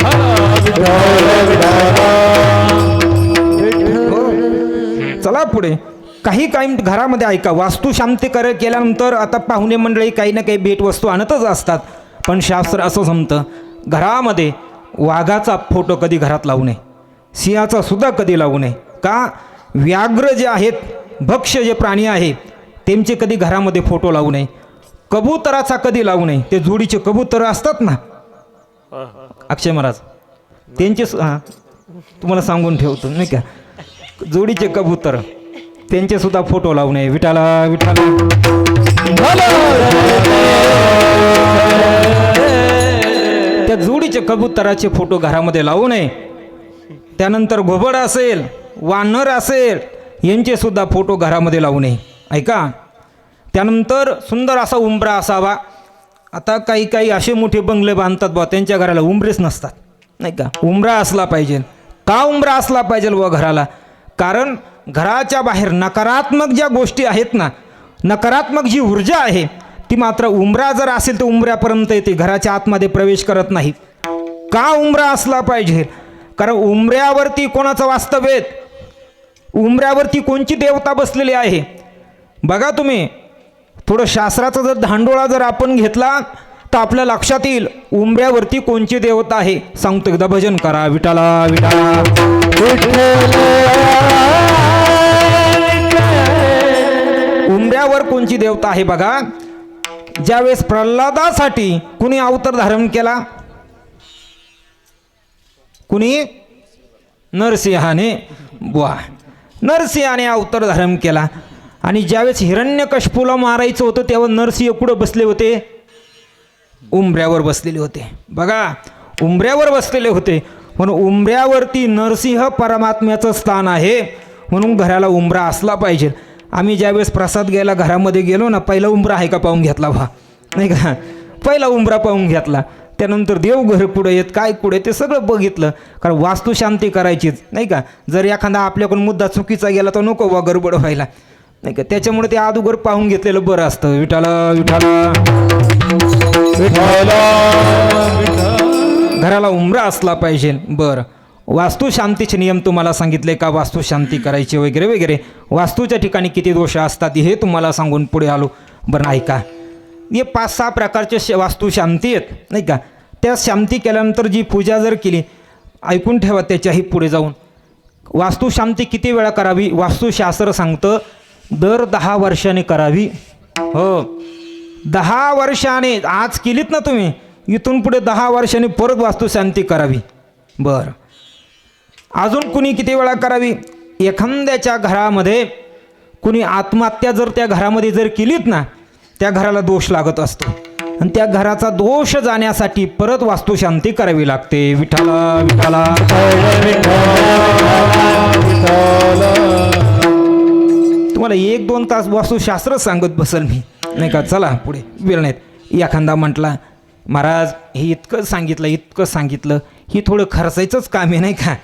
चला पुढे. काही घरामध्ये ऐका, वास्तुशांती केल्यानंतर आता पाहुणे मंडळी काही ना काही भेटवस्तू आणतच असतात. पण शास्त्र असं सांगतं घरामध्ये वाघाचा फोटो कधी घरात लावू नये, सिंहाचा सुद्धा कधी लावू नये. का? व्याघ्र जे आहेत, भक्ष्य जे प्राणी आहे, त्यांचे कधी घरामध्ये फोटो लावू नये. कबुतराचा कधी लावू नये. ते जोडीचे कबूतर असतात ना अक्षय महाराज, त्यांचे तुम्हाला सांगून ठेवतो नाही का, जोडीचे कबूतर त्यांचे सुद्धा फोटो लावू नये. विठाला विठाला. त्या जोडीचे कबुतराचे फोटो घरामध्ये लावू नये. त्यानंतर घोबड असेल, वानर असेल, यांचे सुद्धा फोटो घरामध्ये लावू नये. ऐका, त्यानंतर सुंदर असा उंबरा असावा. आता काही काही असे मोठे बंगले बांधतात बा, त्यांच्या घराला उंबरेच नसतात नाही का. उंबरा असला पाहिजे. का उंबरा असला पाहिजे बा घराला? कारण घराच्या बाहेर नकारात्मक ज्या गोष्टी आहेत ना, नकारात्मक जी ऊर्जा आहे ती मात्र उंबरा जर असेल तर उंबऱ्यापर्यंत येते, घराच्या आतमध्ये प्रवेश करत नाही. का उंबरा असला पाहिजे? कारण उंबऱ्यावरती कोणाचं वास्तव्य आहे, उंबऱ्यावरती कोणची देवता बसलेली आहे बघा. तुम्ही थोडं शास्त्राचा जर धांडोळा जर आपण घेतला तर आपल्या लक्षात येईल उंबऱ्यावरती कोणची देवता आहे. सांगतो एकदा, भजन करा विठाला विठाला. उंबऱ्यावर कोणची देवता आहे बघा. ज्यावेळेस प्रल्हादासाठी कुणी अवतार धारण केला, कुणी? नरसिंहाने. वा, नरसिंहाने अवतार धारण केला. आणि ज्यावेळेस हिरण्यकश्यपूला मारायचं होतं तेव्हा नरसिंह कुठं बसले होते? उंबऱ्यावर बसलेले होते बघा. उंबऱ्यावर बसलेले होते म्हणून उंबऱ्यावरती नरसिंह परमात्म्याचं स्थान आहे, म्हणून घराला उंबरा असला पाहिजे. आम्ही ज्यावेळेस प्रसाद घ्यायला घरामध्ये गेलो ना, पहिला उंबरा आहे का पाहून घेतला व्हा नाही का. पहिला उंबरा पाहून घेतला. त्यानंतर देवघर कुठं येत, काय कुठे, ते सगळं बघितलं. कारण वास्तुशांती करायचीच नाही का. जर एखादा आपल्याकडून मुद्दा चुकीचा गेला तर नको वा गडबड व्हायला नाही का. त्याच्यामुळे ते अगोदर पाहून घेतलेलं बरं असतं. विठाला विठाला. घराला उंबरा असला पाहिजे. बरं, वास्तुशांतीचे नियम तुम्हाला सांगितले का, वास्तुशांती करायची वगैरे वगैरे. वास्तूच्या ठिकाणी किती दोष असतात हे तुम्हाला सांगून पुढे आलो. बरं ऐका, हे 5-6 प्रकारचे वास्तुशांती आहेत नाही का. त्या शांती केल्यानंतर जी पूजा जर केली, ऐकून ठेवा त्याच्याही पुढे जाऊन. वास्तुशांती किती वेळा करावी? वास्तुशास्त्र सांगतं दर 10 वर्षांनी करावी. हो, 10 वर्षाने. आज केलीत ना तुम्ही, इथून पुढे 10 वर्षांनी परत वास्तुशांती करावी. बरं, अजून कुणी किती वेळा करावी? एखाद्याच्या घरामध्ये कुणी आत्महत्या जर त्या घरामध्ये जर केलीत ना, त्या घराला दोष लागत असतो आणि त्या घराचा दोष जाण्यासाठी परत वास्तुशांती करावी लागते. विठाला विठाला. तुम्हाला 1-2 तास वास्तुशास्त्र सांगत बसल मी नाही का. चला पुढे, वेळ नाहीत. एखादा म्हटला महाराज हे इतकं सांगितलं इतकं सांगितलं, ही थोडं खर्चायचंच काम आहे नाही का.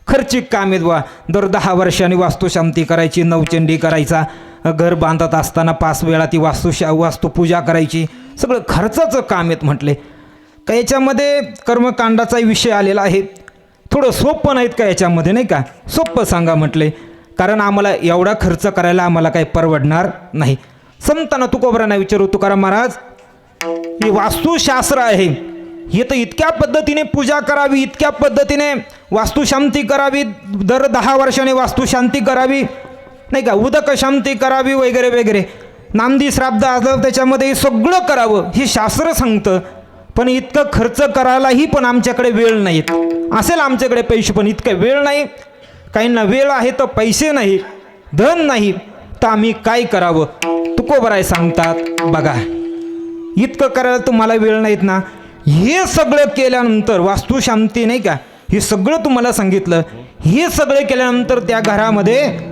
खर्चिक काम आहेत बा. दर 10 वर्षांनी वास्तुशांती करायची, नवचंडी करायचा, घर बांधत असताना 5 वेळा ती वास्तुपूजा करायची, सगळं खर्चाचं काम आहेत म्हटले. का याच्यामध्ये कर्मकांडाचाही विषय आलेला आहे. थोडं सोपं नाहीत का याच्यामध्ये नाही का. सोपं सांगा म्हटले, कारण आम्हाला एवढा खर्च करायला आम्हाला काही परवडणार नाही. संतांना तुकोबरांना विचारू, तुकाराम महाराज हे वास्तुशास्त्र आहे, हे तर इतक्या पद्धतीने पूजा करावी, इतक्या पद्धतीने वास्तुशांती करावी, दर 10 वर्षाने वास्तुशांती करावी नाही का, उदक शांती करावी वगैरे वगैरे, नांदी श्राद्ध आलं त्याच्यामध्ये सगळं करावं हे शास्त्र सांगतं, पण इतकं खर्च करायलाही पण आमच्याकडे वेळ नाहीत. असेल आमच्याकडे पैसे पण इतकं वेळ नाही. काहींना वेळ आहे तर पैसे नाही, धन नाही, तर आम्ही काय करावं? तुकोबराय सांगतात बघा, इतकं करायला तुम्हाला वेळ नाहीत ना, हे सगळं केल्यानंतर वास्तुशांती नाही का, हे सगळं तुम्हाला सांगितलं, हे सगळं केल्यानंतर त्या घरामध्ये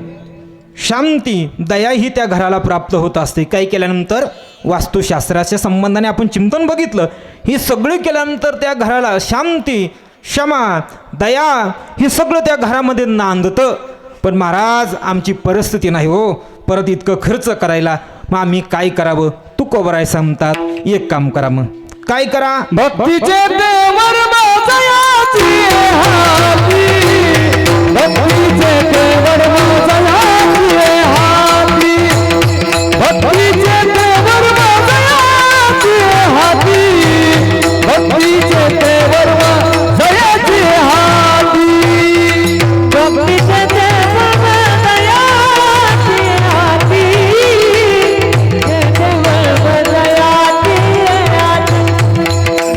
शांती दया ही त्या घराला प्राप्त होत असते. काय केल्यानंतर? वास्तुशास्त्राच्या संबंधाने आपण चिंतन बघितलं, हे सगळं केल्यानंतर त्या घराला शांती क्षमा दया हे सगळं त्या घरामध्ये नांदतं. पण महाराज आमची परिस्थिती नाही हो परत इतकं खर्च करायला, मग आम्ही काय करावं? तुकोबराय सांगतात, एक काम करा. मग काय करा? भक्तीचे देवर माझयाची हाती, भक्तीचे देवर माझयाची हाती, भक्तीचे देवर माझयाची हाती, भक्तीचे देवर माझयाची हाती, भक्तीचे देवर माझयाची हाती, देवर माझयाची हाती,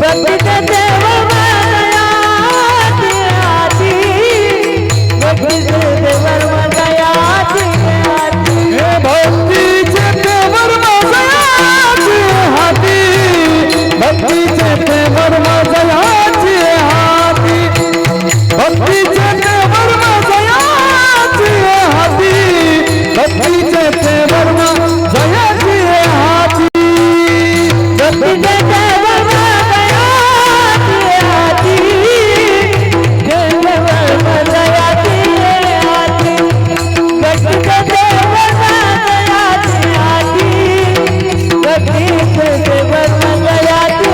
भक्तीचे देवर माझयाची हाती, भक्तीचे देवर माझयाची हाती, हे भक्तीचे देवर माझयाची हाती, भक्तीचे देवर माझयाची हाती, भक्तीचे देवर माझयाची हाती, भक्तीचे देवर माझयाची हाती, भक्तीचे देवर माझयाची हाती, देवर माझयाची हाती, भक्तीचे देवर माझयाची हाती, भक्तीचे देवर माझयाची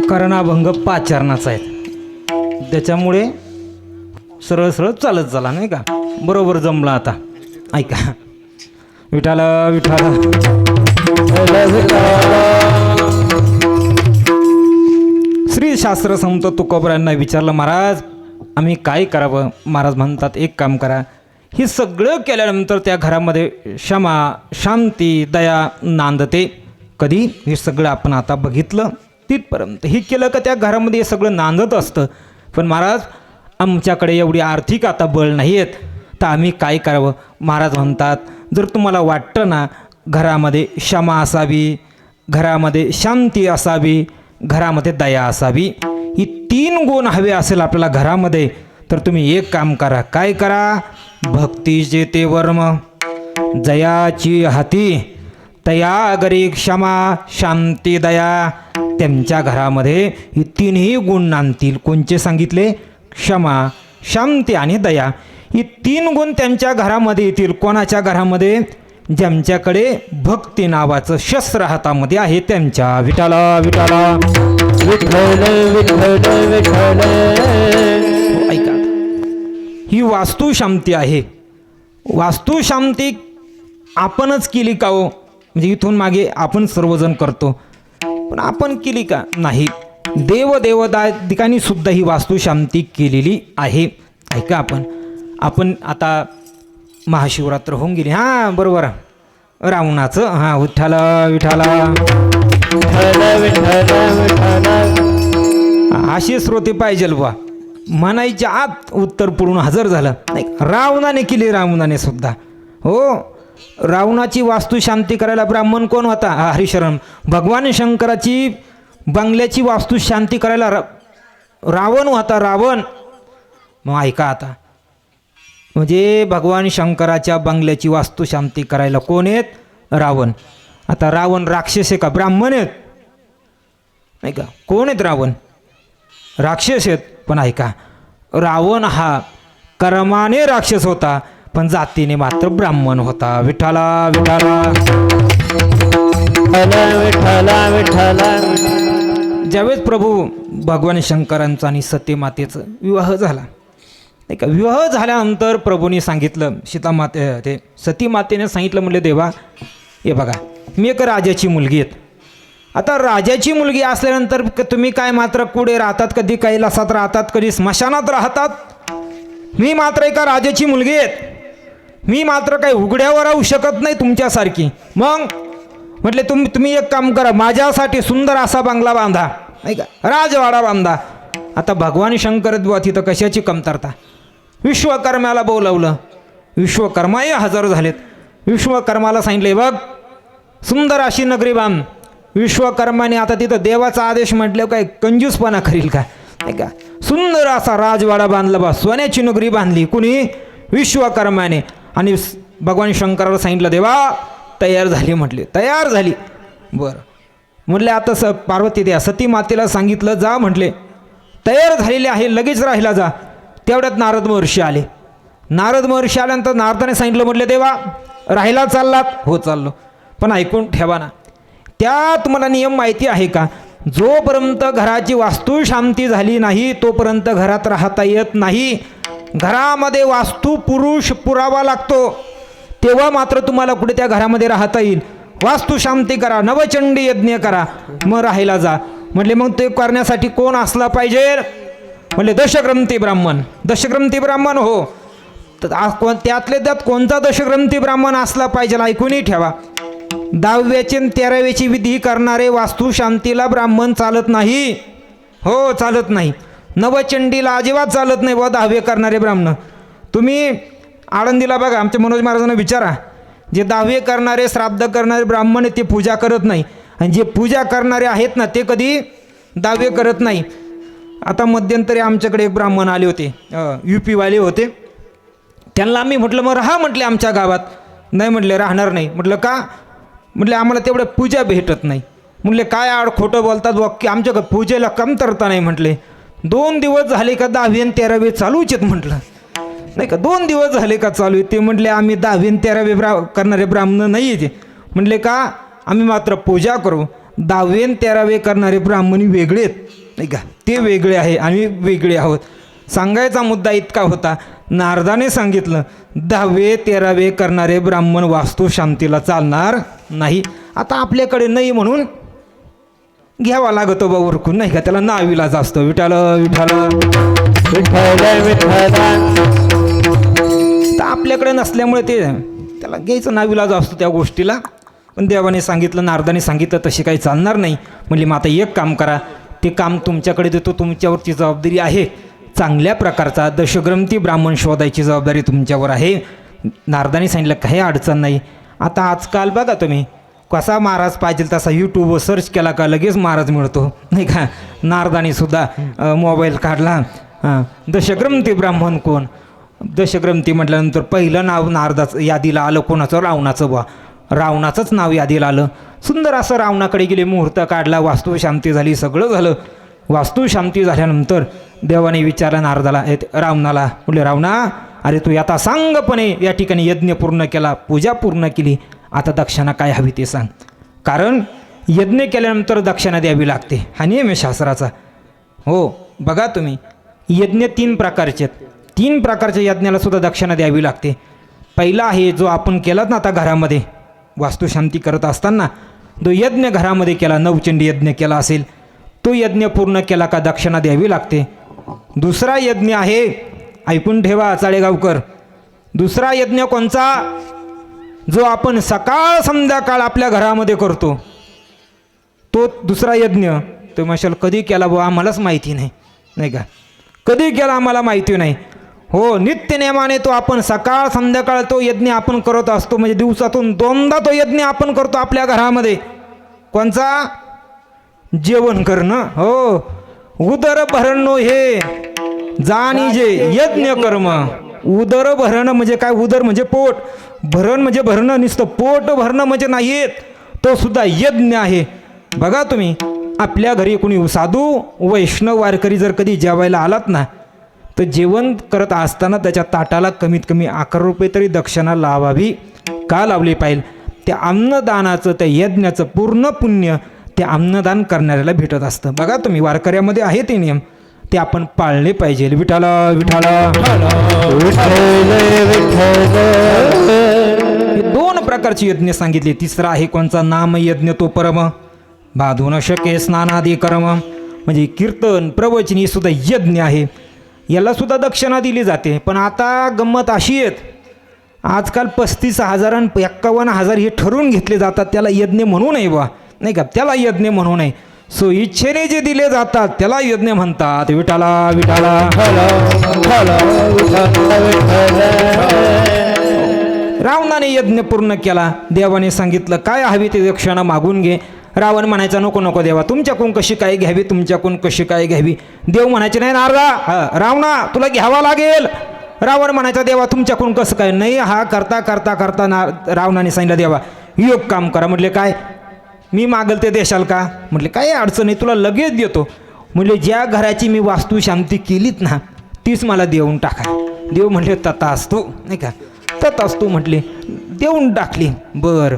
करणाभंग पाचारणाचा आहे, त्याच्यामुळे सरळ सरळ चालत झाला नाही का, बरोबर जमला. आता ऐका, विठाल विठाल श्री शास्त्र संत तुकोबरायांना विचारलं, महाराज आम्ही काय करावं? महाराज म्हणतात, एक काम करा, हे सगळं केल्यानंतर त्या घरामध्ये क्षमा शांती दया नांदते. कधी? हे सगळं आपण आता बघितलं तिथपर्यंत. हे केलं का त्या घरामध्ये हे सगळं नांदत असतं. पण महाराज आमच्याकडे एवढी आर्थिक आता बळ नाही आहेत, तर आम्ही काय करावं? महाराज म्हणतात, जर तुम्हाला वाटतं ना घरामध्ये क्षमा असावी, घरामध्ये शांती असावी, घरामध्ये दया असावी, ही 3 गुण हवे असेल आपल्याला घरामध्ये, तर तुम्ही एक काम करा. काय करा? भक्तीचे ते वर्म जयाची हाती, तया गरी क्षमा शांती दया. त्यांच्या घरामध्ये ही 3ही गुण नांदतील. कोणचे सांगितले? क्षमा शांती आणि दया. ही 3 गुण त्यांच्या घरामध्ये येतील. कोणाच्या घरामध्ये? ज्यांच्याकडे भक्ती नावाचं शस्त्र हातामध्ये आहे त्यांच्या. विठाला विठाला विठ्ठल विठ्ठल विठ्ठल. ऐका, ही वास्तुशांती आहे. वास्तुशांती आपणच केली का हो? म्हणजे इथून मागे आपण सर्वजण करतो, पण आपण केली का? नाही. देवदेवतांनी सुद्धा ही वास्तुशांती केलेली आहे. ऐका, आपण आता महाशिवरात्र होऊन गेली. हां बरोबर, रावणाचं. हां विठ्ठला विठ्ठला अशी श्रोते पाहिजे बा. म्हणायच्या आत उत्तर पडून हजर झालं. नाही, रावणाने केली, रावणाने सुद्धा. हो, रावणाची वास्तुशांती करायला ब्राह्मण कोण होता? हरिशरण. भगवान शंकराची बंगल्याची वास्तुशांती करायला रावण होता, रावण. मग ऐका आता, म्हणजे भगवान शंकराच्या बंगल्याची वास्तुशांती करायला कोण आहेत? रावण. आता रावण राक्षस आहे का ब्राह्मण आहेत? नाही का, कोण आहेत रावण? राक्षस आहेत. पण ऐका, रावण हा कर्माने राक्षस होता, पण जातीने मात्र ब्राह्मण होता. विठाला विठाला. विठ्ठला विठ्ठला. ज्यावेळेस प्रभू भगवान शंकरांचा आणि सतीमातेचं विवाह झाला नाही का, विवाह झाल्यानंतर प्रभूंनी सांगितलं, ते सतीमातेने सांगितलं, म्हणले देवा हे बघा मी एक राजाची मुलगी आहेत. आता राजाची मुलगी असल्यानंतर तुम्ही काय मात्र कुठे राहतात, कधी कैलासात राहतात, कधी स्मशानात राहतात. मी मात्र एका राजाची मुलगी आहेत, मी मात्र काही उघड्यावर राहू शकत नाही तुमच्यासारखी. मग म्हटले तुम्ही एक काम करा, माझ्यासाठी सुंदर असा बंगला बांधा नाही का, राजवाडा बांधा. आता भगवान शंकर बुवा तिथं कशाची कमतरता, विश्वकर्म्याला बोलवलं. विश्वकर्माही हजर झालेत. विश्वकर्माला सांगितले बघ सुंदर अशी नगरी बांध. विश्वकर्माने आता तिथं देवाचा आदेश म्हटल्यावर काय कंजूसपणा करील का नाही का, सुंदर असा राजवाडा बांधला बा, सोन्याची नगरी बांधली कुणी, विश्वकर्माने. आणि भगवान शंकराला सांगितलं देवा तयार झाली. म्हटले तयार झाली. बरं म्हटले आता पार्वती द्या, सती मातेला सांगितलं जा, म्हटले तयार झालेले आहे, लगेच राहिला जा. तेवढ्यात नारद महर्षी आले. नारद महर्षी आल्यानंतर नारदाने सांगितलं, म्हटले देवा राहिला चाललात, हो चाललो, पण ऐकून ठेवा ना, त्या तुम्हाला नियम माहिती आहे का, जोपर्यंत घराची वास्तू शांती झाली नाही तोपर्यंत घरात राहता येत नाही. घरामध्ये वास्तू पुरुष पुरावा लागतो, तेव्हा मात्र तुम्हाला कुठे त्या घरामध्ये राहता येईल. वास्तू शांती करा, नवचंडी यज्ञ करा, मग राहायला जा. म्हटले मग ते करण्यासाठी कोण असला पाहिजे, म्हटले दशग्रंथी ब्राह्मण. दशग्रंथी ब्राह्मण हो, तर त्यातले त्यात कोणता दशग्रंथी ब्राह्मण असला पाहिजे, ऐकूनही ठेवा. 10व्याची आणि 13व्याची विधी करणारे वास्तू शांतीला ब्राह्मण चालत नाही, हो चालत नाही. नवचंडीला अजिबात चालत नाही व 10वे करणारे ब्राह्मण. तुम्ही आळंदीला बघा, आमच्या मनोज महाराजांना विचारा, जे 10वे करणारे श्राद्ध करणारे ब्राह्मण ते पूजा करत नाही, आणि जे पूजा करणारे आहेत ना ते कधी 10वे करत नाही. आता मध्यंतरी आमच्याकडे एक ब्राह्मण आले होते, UP-वाले होते. त्यांना आम्ही म्हटलं मग राहा, म्हटले आमच्या गावात. नाही म्हटले राहणार नाही. म्हटलं का, म्हटले आम्हाला तेवढं पूजा भेटत नाही. म्हटले काय आड खोटं बोलतात वाक्य, आमच्याकडे पूजेला कमतरता नाही. म्हटले 2 दिवस झाले का 10वे आणि 13वे चालूच आहेत. म्हटलं नाही का 2 दिवस झाले का चालू आहे. ते म्हटले आम्ही 10वे आणि 13वे करणारे ब्राह्मण नाही आहे. म्हटले का, आम्ही मात्र पूजा करू. 10वे आणि 13वे करणारे ब्राह्मणी वेगळे आहेत नाही का, ते वेगळे आहे, आम्ही वेगळे आहोत. सांगायचा मुद्दा इतका होता, नारदाने सांगितलं 10वे 13वे करणारे ब्राह्मण वास्तू शांतीला चालणार नाही. आता आपल्याकडे नाही म्हणून घ्यावा लागतो बा उरकून नाही का, त्याला नावीला जास्त. विठाल विठाल विठ्ठल विठ्ठला. तर आपल्याकडे नसल्यामुळे ते त्याला घ्यायचं नावीला असतो त्या गोष्टीला. पण देवाने सांगितलं, नारदाने सांगितलं तशी काही चालणार नाही. म्हणले मग आता एक काम करा, ते काम तुमच्याकडे देतो, तुमच्यावरची जबाबदारी आहे. चांगल्या प्रकारचा दशग्रंथी ब्राह्मण शोधायची जबाबदारी तुमच्यावर आहे. नारदाने सांगितलं काही अडचण नाही. आता आजकाल बघा तुम्ही, कसा महाराज पाहिजे तसा यूट्यूबवर सर्च केला का लगेच महाराज मिळतो नाही का. नारदाने सुद्धा मोबाईल काढला, दशग्रंथी ब्राह्मण कोण. दशग्रंथी म्हटल्यानंतर पहिलं नाव नारदाचं यादीला आलं, कोणाचं, रावणाचं. बा रावणाचंच नाव यादीला आलं. सुंदर असं रावणाकडे गेले, मुहूर्त काढला, वास्तू शांती झाली, सगळं झालं. वास्तू शांती झाल्यानंतर देवाने विचारलं नारदाला, रावणाला, म्हटले रावणा अरे तू आता सांगपणे या ठिकाणी यज्ञ पूर्ण केला, पूजा पूर्ण केली, आता दक्षिणा काय हवी ते सांग. कारण यज्ञ केल्यानंतर दक्षिणा द्यावी लागते, हा नियम आहे शास्त्राचा. हो बघा तुम्ही, यज्ञ 3 प्रकारचे आहेत. 3 प्रकारच्या यज्ञाला सुद्धा दक्षिणा द्यावी लागते. पहिला आहे जो आपण केलात ना आता घरामध्ये वास्तुशांती करत असताना, जो यज्ञ घरामध्ये केला, नवचंडी यज्ञ केला असेल, तो यज्ञ पूर्ण केला का दक्षिणा द्यावी लागते. दुसरा यज्ञ आहे, ऐकून ठेवा चाळेगावकर, दुसरा यज्ञ कोणचा, जो आपण सकाळ संध्याकाळ आपल्या घरामध्ये करतो, तो दुसरा यज्ञ. तो मशाल कधी केला बुवा आम्हालाच माहिती नाही, नाही का, कधी केला आम्हाला माहिती नाही. हो नित्यनेमाने तो आपण सकाळ संध्याकाळ तो यज्ञ आपण करत असतो. म्हणजे दिवसातून 2दा तो यज्ञ आपण करतो आपल्या घरामध्ये. कोणचा, जेवण करणं. हो उदर भरणं हे जाणीजे यज्ञ कर्म. उदर भरणं म्हणजे काय, उदर म्हणजे पोट, भरण म्हणजे भरणं, नुसतं पोट भरणं म्हणजे नाहीत, तो सुद्धा यज्ञ आहे. बघा तुम्ही आपल्या घरी कोणी साधू वैष्णव वारकरी जर कधी जेवायला आलात ना, तर जेवण करत असताना त्याच्या ताटाला कमीत कमी 11 रुपये तरी दक्षिणा लावावी. का लावली पाहिजे? त्या अन्नदानाचं, त्या यज्ञाचं पूर्ण पुण्य ते अन्नदान करणाऱ्याला भेटत असतं. बघा तुम्ही, वारकऱ्यामध्ये आहे ते नियम, ते आपण पाळले पाहिजे. विठाला विठाला हे 2 प्रकारचे यज्ञ सांगितले. तिसरा आहे कोणचा? नाम यज्ञ, तो परम. बाधून शके स्नानादी कर्म, म्हणजे कीर्तन प्रवचन हे सुद्धा यज्ञ आहे. याला सुद्धा दक्षिणा दिली जाते. पण आता गंमत अशी आहेत, आजकाल 35,000 आणि 51,000 हे ठरवून घेतले जातात. त्याला यज्ञ म्हणू नये बा, नाही का? त्याला यज्ञ म्हणू नये. सो इच्छेने जे दिले जातात त्याला यज्ञ म्हणतात. विठाला विठाला रावणाने यज्ञ पूर्ण केला. देवाने सांगितलं काय हवी ते दक्षिणा मागून घे. रावण म्हणायचा नको नको देवा, तुमच्याकडून कशी काय घ्यावी, तुमच्याकडून कशी काय घ्यावी. देव म्हणायचे नाही नारदा, रावणा तुला घ्यावा लागेल. रावण म्हणायचा देवा तुमच्याकडून कसं काय. नाही, हा करता करता करता रावणाने सांगितलं देवा योग काम करा. म्हटले काय? मी मागल ते देशाल का? म्हटले काय अडचण नाही, तुला लगेच देतो. म्हणजे ज्या घराची मी वास्तुशांती केलीत ना तीच मला देऊन टाका. देव म्हटले तथा असतो, नाही का? तथा असतो म्हटले, देऊन टाकली. बरं,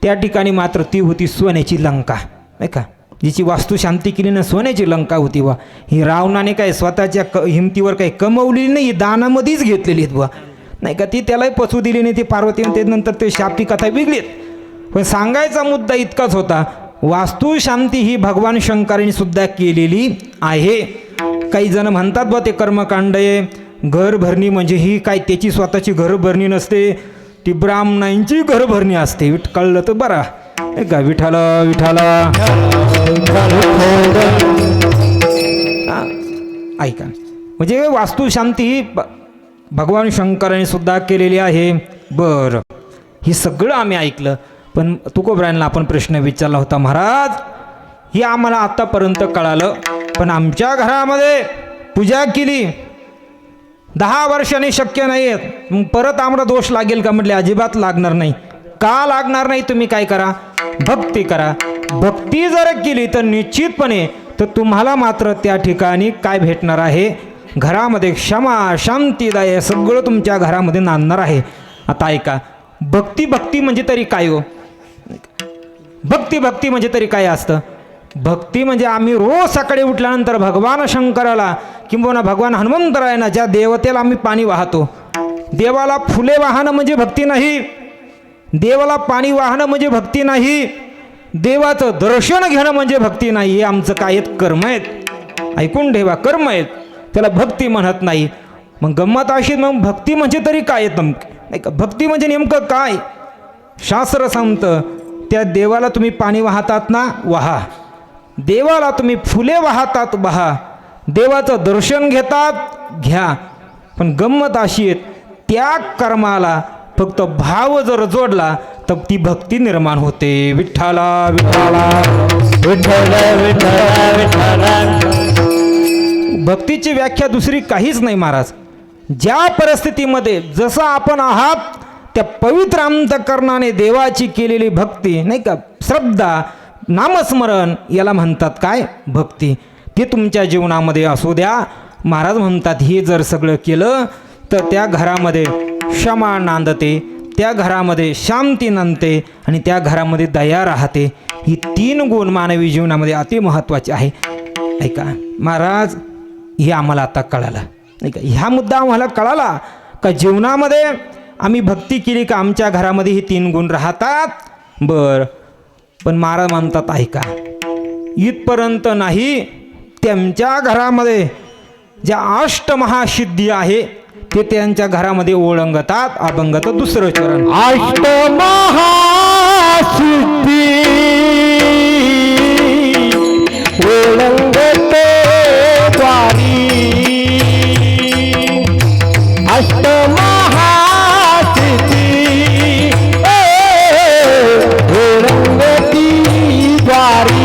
त्या ठिकाणी मात्र ती होती सोन्याची लंका, नाही का? जिची वास्तुशांती केली ना सोन्याची लंका होती बा. ही रावणाने काय स्वतःच्या हिमतीवर काही कमवली नाही, दानामध्येच घेतलेली आहेत बा, नाही का? ती त्यालाही पचू दिली नाही. ती पार्वती ते नंतर ते शापी कथा वेगळी. पण सांगायचा मुद्दा इतकाच होता, वास्तुशांती ही भगवान शंकरांनी सुद्धा केलेली आहे. काही जण म्हणतात बा ते कर्मकांड आहे, घरभरणी म्हणजे ही काय त्याची स्वतःची घरभरणी नसते, ती ब्राह्मणांची घरभरणी असते. कळलं तर बरा, नाही का? विठाला विठाला ऐका, म्हणजे वास्तुशांती ही भगवान शंकरांनी सुद्धा केलेली आहे. बरं, हे सगळं आम्ही ऐकलं. पण तुकोबरायांना आपण प्रश्न विचारला होता, महाराज हे आम्हाला आत्तापर्यंत कळालं, पण आमच्या घरामध्ये पूजा केली 10 वर्षांनी शक्य नाही आहेत, मग परत आम्हाला दोष लागेल का? म्हटले अजिबात लागणार नाही. का लागणार नाही? तुम्ही काय करा, भक्ती करा. भक्ती जर केली तर निश्चितपणे तर तुम्हाला मात्र त्या ठिकाणी काय भेटणार आहे? घरामध्ये क्षमा शांतीदाय सगळं तुमच्या घरामध्ये नांदणार आहे. आता ऐका, भक्ती भक्ती म्हणजे तरी काय हो? भक्ती भक्ती म्हणजे तरी काय असतं? भक्ती म्हणजे आम्ही रोज सकाळी उठल्यानंतर भगवान शंकराला किंवा भगवान हनुमंतरायांना, ज्या देवतेला आम्ही पाणी वाहतो, देवाला फुले वाहणं म्हणजे भक्ती नाही. देवाला पाणी वाहणं म्हणजे भक्ती नाही. देवाचं दर्शन घेणं म्हणजे भक्ती नाही. हे आमचं काय आहेत? कर्म आहेत. ऐकून ठेवा, कर्म आहेत, त्याला भक्ती म्हणत नाही. मग गंमत अशी, मग भक्ती म्हणजे तरी काय येत? नाही का? भक्ती म्हणजे नेमकं काय? शास्त्र सांगतं, त्या देवाला तुम्ही पाणी वाहतात ना, वाहा. देवाला तुम्ही फुले वाहतात, वाहा. देवाचं दर्शन घेतात, घ्या. पण गंमत अशी आहे, त्या कर्माला फक्त भाव जर जोडला तर ती भक्ती निर्माण होते. विठ्ठला विठ्ठला विठ्ठला विठ्ठला विठ्ठला. भक्तीची व्याख्या दुसरी काहीच नाही महाराज. ज्या परिस्थितीमध्ये जसं आपण आहात त्या पवित्र अंतःकरणाने देवाची केलेली भक्ती, नाही का, श्रद्धा, नामस्मरण, याला म्हणतात काय? भक्ती. ते तुमच्या जीवनामध्ये असू द्या. महाराज म्हणतात हे जर सगळं केलं तर त्या घरामध्ये क्षमा नांदते, त्या घरामध्ये शांती नांदते आणि त्या घरामध्ये दया राहते. ही 3 गुण मानवी जीवनामध्ये अति महत्त्वाचे आहे. ऐका महाराज, हे आम्हाला आता कळालं, नाही का? ह्या मुद्दा आम्हाला कळाला का जीवनामध्ये आम्ही भक्ती केली का आमच्या घरामध्ये हे 3 गुण राहतात. बरं, पण महाराज म्हणतात ऐका, इथपर्यंत नाही, त्यांच्या घरामध्ये ज्या अष्टमहासिद्धी आहे ते त्यांच्या घरामध्ये ओळंगतात. अभंग तर 2रं चरण. अष्टमहासिद्धी ओळंगते द्वारी, अष्टमहासिद्धी ओळंगती द्वारी.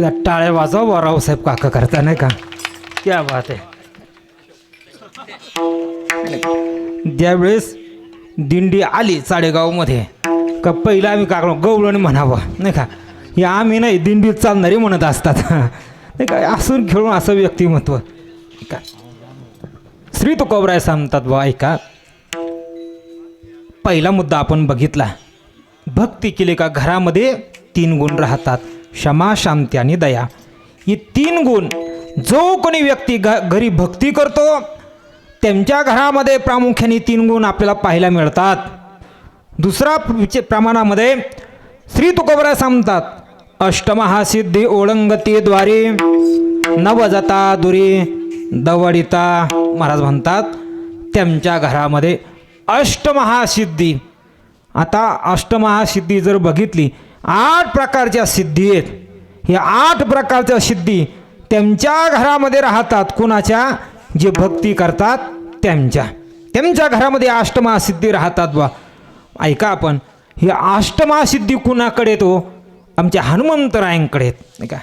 या टाळ्या वाजवा रावसाहेब काका करता नाही का, क्या बात आहे. ज्यावेळेस दिंडी आली साडेगावमध्ये का पहिला आम्ही काका गवळण म्हणावं नाही का, हे आम्ही नाही दिंडीत चालणारे म्हणत असतात नाही का. असून खेळून असं व्यक्तिमत्व का. श्री तुकोबराय सांगतात बा ऐका, पहिला मुद्दा आपण बघितला, भक्ती केली का घरामध्ये 3 गुण राहतात, क्षमा, शांती आणि दया. हे 3 गुण जो कोणी व्यक्ती घरी भक्ती करतो त्यांच्या घरामध्ये प्रामुख्याने 3 गुण आपल्याला पाहायला मिळतात. दुसरा प्रमाणामध्ये श्री तुकोबराय सांगतात, अष्टमहासिद्धी ओळंगती द्वारे नवजता दुरी दवडिता. महाराज म्हणतात त्यांच्या घरामध्ये अष्टमहासिद्धी. आता अष्टमहासिद्धी जर बघितली 8 प्रकारच्या सिद्धी आहेत. या 8 प्रकारच्या सिद्धी त्यांच्या घरामध्ये राहतात. कुणाच्या? जे भक्ती करतात त्यांच्या घरामध्ये अष्टमहासिद्धी राहतात बा. ऐका आपण, ही अष्टमहासिद्धी कुणाकडे तो आमच्या हनुमंतरायांकडे आहेत नाही का.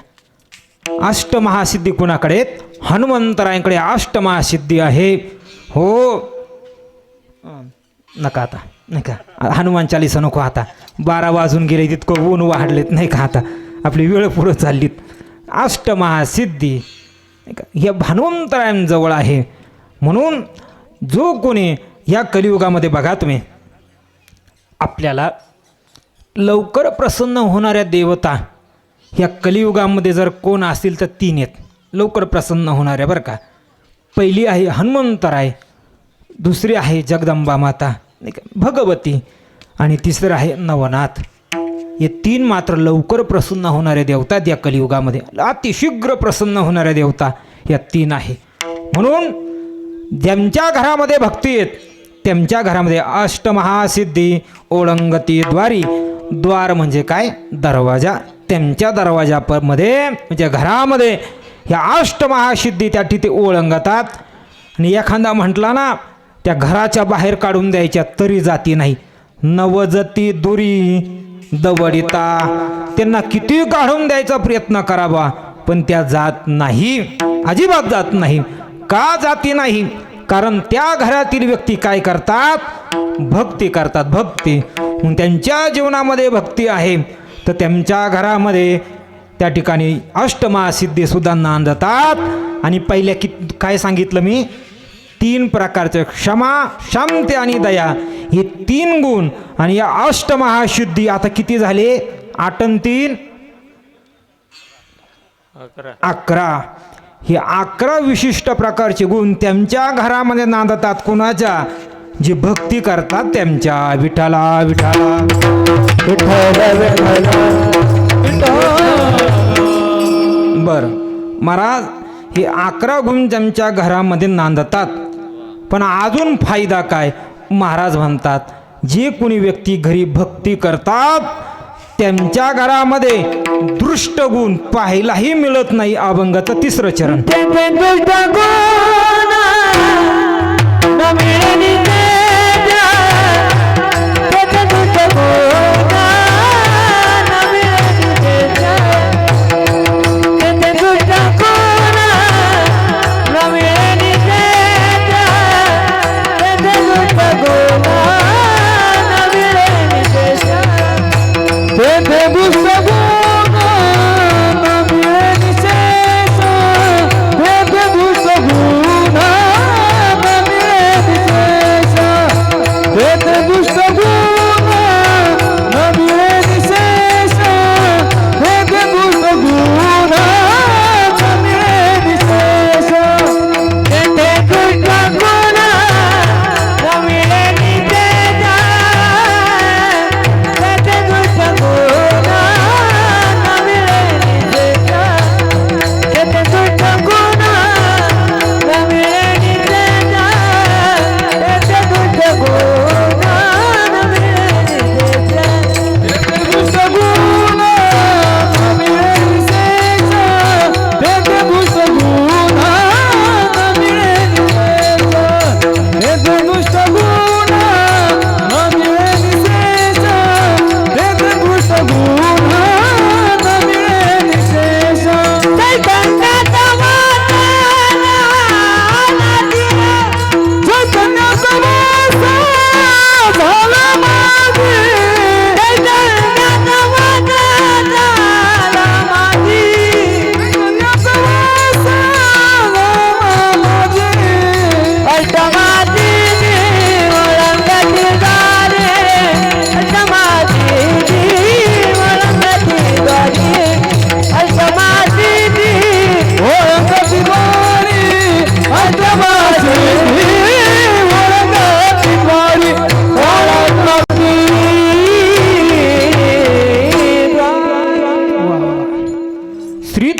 अष्टमहासिद्धी कुणाकडे आहेत? हनुमंतरायांकडे अष्टमहासिद्धी आहे. हो नका आता नाही का, हनुमान चालीसा नको आता, 12 वाजून गेले, तितकं ऊन वाढलेत नाही का, आता आपली वेळ पुढं चाललीत. अष्टमहासिद्धी नाही का हे हनुमंतरायांजवळ आहे. म्हणून जो कोणी ह्या कलियुगामध्ये बघा तुम्ही, आपल्याला लवकर प्रसन्न होणाऱ्या देवता ह्या कलियुगामध्ये जर कोण असतील तर 3 आहेत लवकर प्रसन्न होणाऱ्या बरं का. पहिली आहे हनुमंतराय, दुसरी आहे जगदंबा माता नाही का भगवती, आणि तिसरं आहे नवनाथ. हे 3 मात्र लवकर प्रसन्न होणाऱ्या देवता या कलियुगामध्ये, अतिशीघ्र प्रसन्न होणाऱ्या देवता या 3 आहे. म्हणून ज्यांच्या घरामध्ये भक्ती आहेत त्यांच्या घरामध्ये अष्टमहासिद्धी ओळंगती द्वारी. द्वार म्हणजे काय? दरवाजा. त्यांच्या दरवाजामध्ये म्हणजे घरामध्ये ह्या अष्टमहासिद्धी त्या तिथे ओळंगतात. आणि एखादा म्हटला ना त्या घराच्या बाहेर काढून द्यायच्या तरी जाती नाही. नवजती दुरी दवडिता, त्यांना किती काढून द्यायचा प्रयत्न करावा पण त्या जात नाही, अजिबात जात नाही. का जाती नाही? कारण त्या घरातील व्यक्ती काय करतात? भक्ती करतात. भक्ती म्हणून त्यांच्या जीवनामध्ये भक्ती आहे तर त्यांच्या घरामध्ये त्या ठिकाणी अष्टमहासिद्धी सुद्धा नांदतात. आणि पहिल्या काय सांगितलं मी? 3 प्रकारचे क्षमा, शांती आणि दया, हे 3 गुण. आणि या अष्टमहासिद्धी आता किती झाले? 8 आणि 3 11. हे 11 विशिष्ट प्रकारचे गुण त्यांच्या घरामध्ये नांदतात. कुणाच्या? जे भक्ती करतात त्यांच्या. विठ्ठला विठ्ठला विठ्ठल बर महाराज, हे 11 गुण त्यांच्या घरामध्ये नांदतात. पण अजून फायदा काय? महाराज म्हणतात जे कोणी व्यक्ती घरी भक्ती करतात त्यांच्या घरामध्ये दृष्ट गुण पाहायलाही मिळत नाही. अभंगाचं 3रं चरण.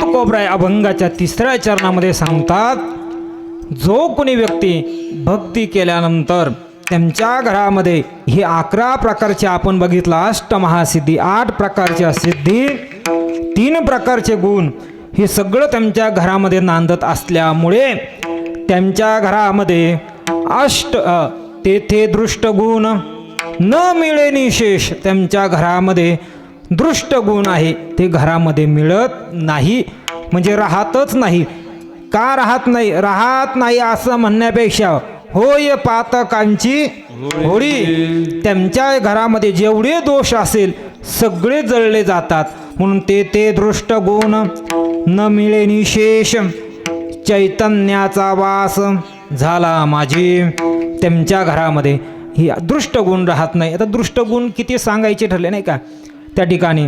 तुकोबराय अभंगाच्या 3ऱ्या चरणामध्ये सांगतात, जो कोणी व्यक्ती भक्ती केल्यानंतर त्यांच्या घरामध्ये हे 11 प्रकारचे आपण बघितलं, अष्टमहासिद्धी, 8 प्रकारच्या सिद्धी, 3 प्रकारचे गुण, हे सगळं त्यांच्या घरामध्ये नांदत असल्यामुळे त्यांच्या घरामध्ये तेथे दृष्ट गुण न मिळे निशेष, त्यांच्या घरामध्ये दृष्ट गुण आहे ते घरामध्ये मिळत नाही, म्हणजे राहतच नाही. का राहत नाही असं म्हणण्यापेक्षा होय पातकांची होळी, त्यांच्या घरामध्ये जेवढे दोष असेल सगळे जळले जातात. म्हणून ते दृष्ट गुण न मिळे निशेष, चैतन्याचा वास झाला माझी. त्यांच्या घरामध्ये ही दृष्ट गुण राहत नाही. आता दृष्ट गुण किती सांगायचे ठरले नाही का. त्या ठिकाणी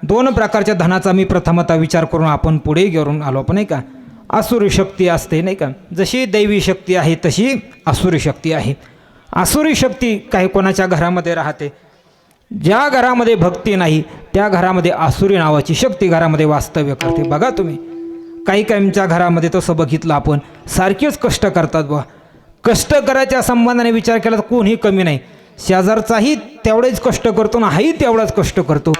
2 प्रकारच्या धनाचा मी प्रथमतः विचार करून आपण पुढे घेऊन आलो पण नाही का. आसुरी शक्ती असते नाही का, जशी दैवी शक्ती आहे तशी आसुरी शक्ती आहे. आसुरी शक्ती काही कोणाच्या घरामध्ये राहते, ज्या घरामध्ये भक्ती नाही त्या घरामध्ये आसुरी नावाची शक्ती घरामध्ये वास्तव्य करते. बघा तुम्ही, काहींच्या घरामध्ये तसं बघितलं आपण, सारखेच कष्ट करतात बा. कष्ट करायच्या संबंधाने विचार केला तर कोणीही कमी नाही. शेजारचाही तेवढेच कष्ट करतो ना हाही तेवढाच कष्ट करतो.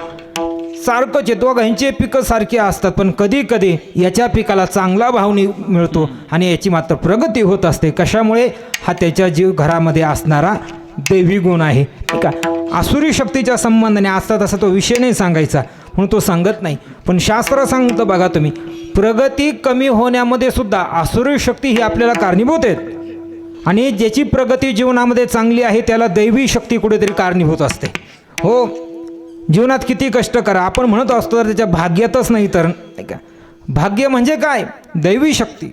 सारखंच आहे, दोघांचे पिकं सारखे असतात, पण कधी कधी याच्या पिकाला चांगला भाव मिळतो आणि याची मात्र प्रगती होत असते. कशामुळे? हा त्याच्या घरामध्ये असणारा दैवी गुण आहे. ठीक आहे. आसुरी शक्तीच्या संबंधाने असता तसा तो विषय नाही सांगायचा म्हणून तो सांगत नाही, पण शास्त्र सांगतं बघा तुम्ही, प्रगती कमी होण्यामध्ये सुद्धा आसुरी शक्ती ही आपल्याला कारणीभूत आहे. आणि ज्याची प्रगती जीवनामध्ये चांगली आहे त्याला दैवी शक्ती कुठेतरी कारणीभूत असते. हो, जीवनात किती कष्ट करा आपण म्हणत असतो तर त्याच्या भाग्यातच नाही तर नाही का. भाग्य म्हणजे काय? दैवी शक्ती,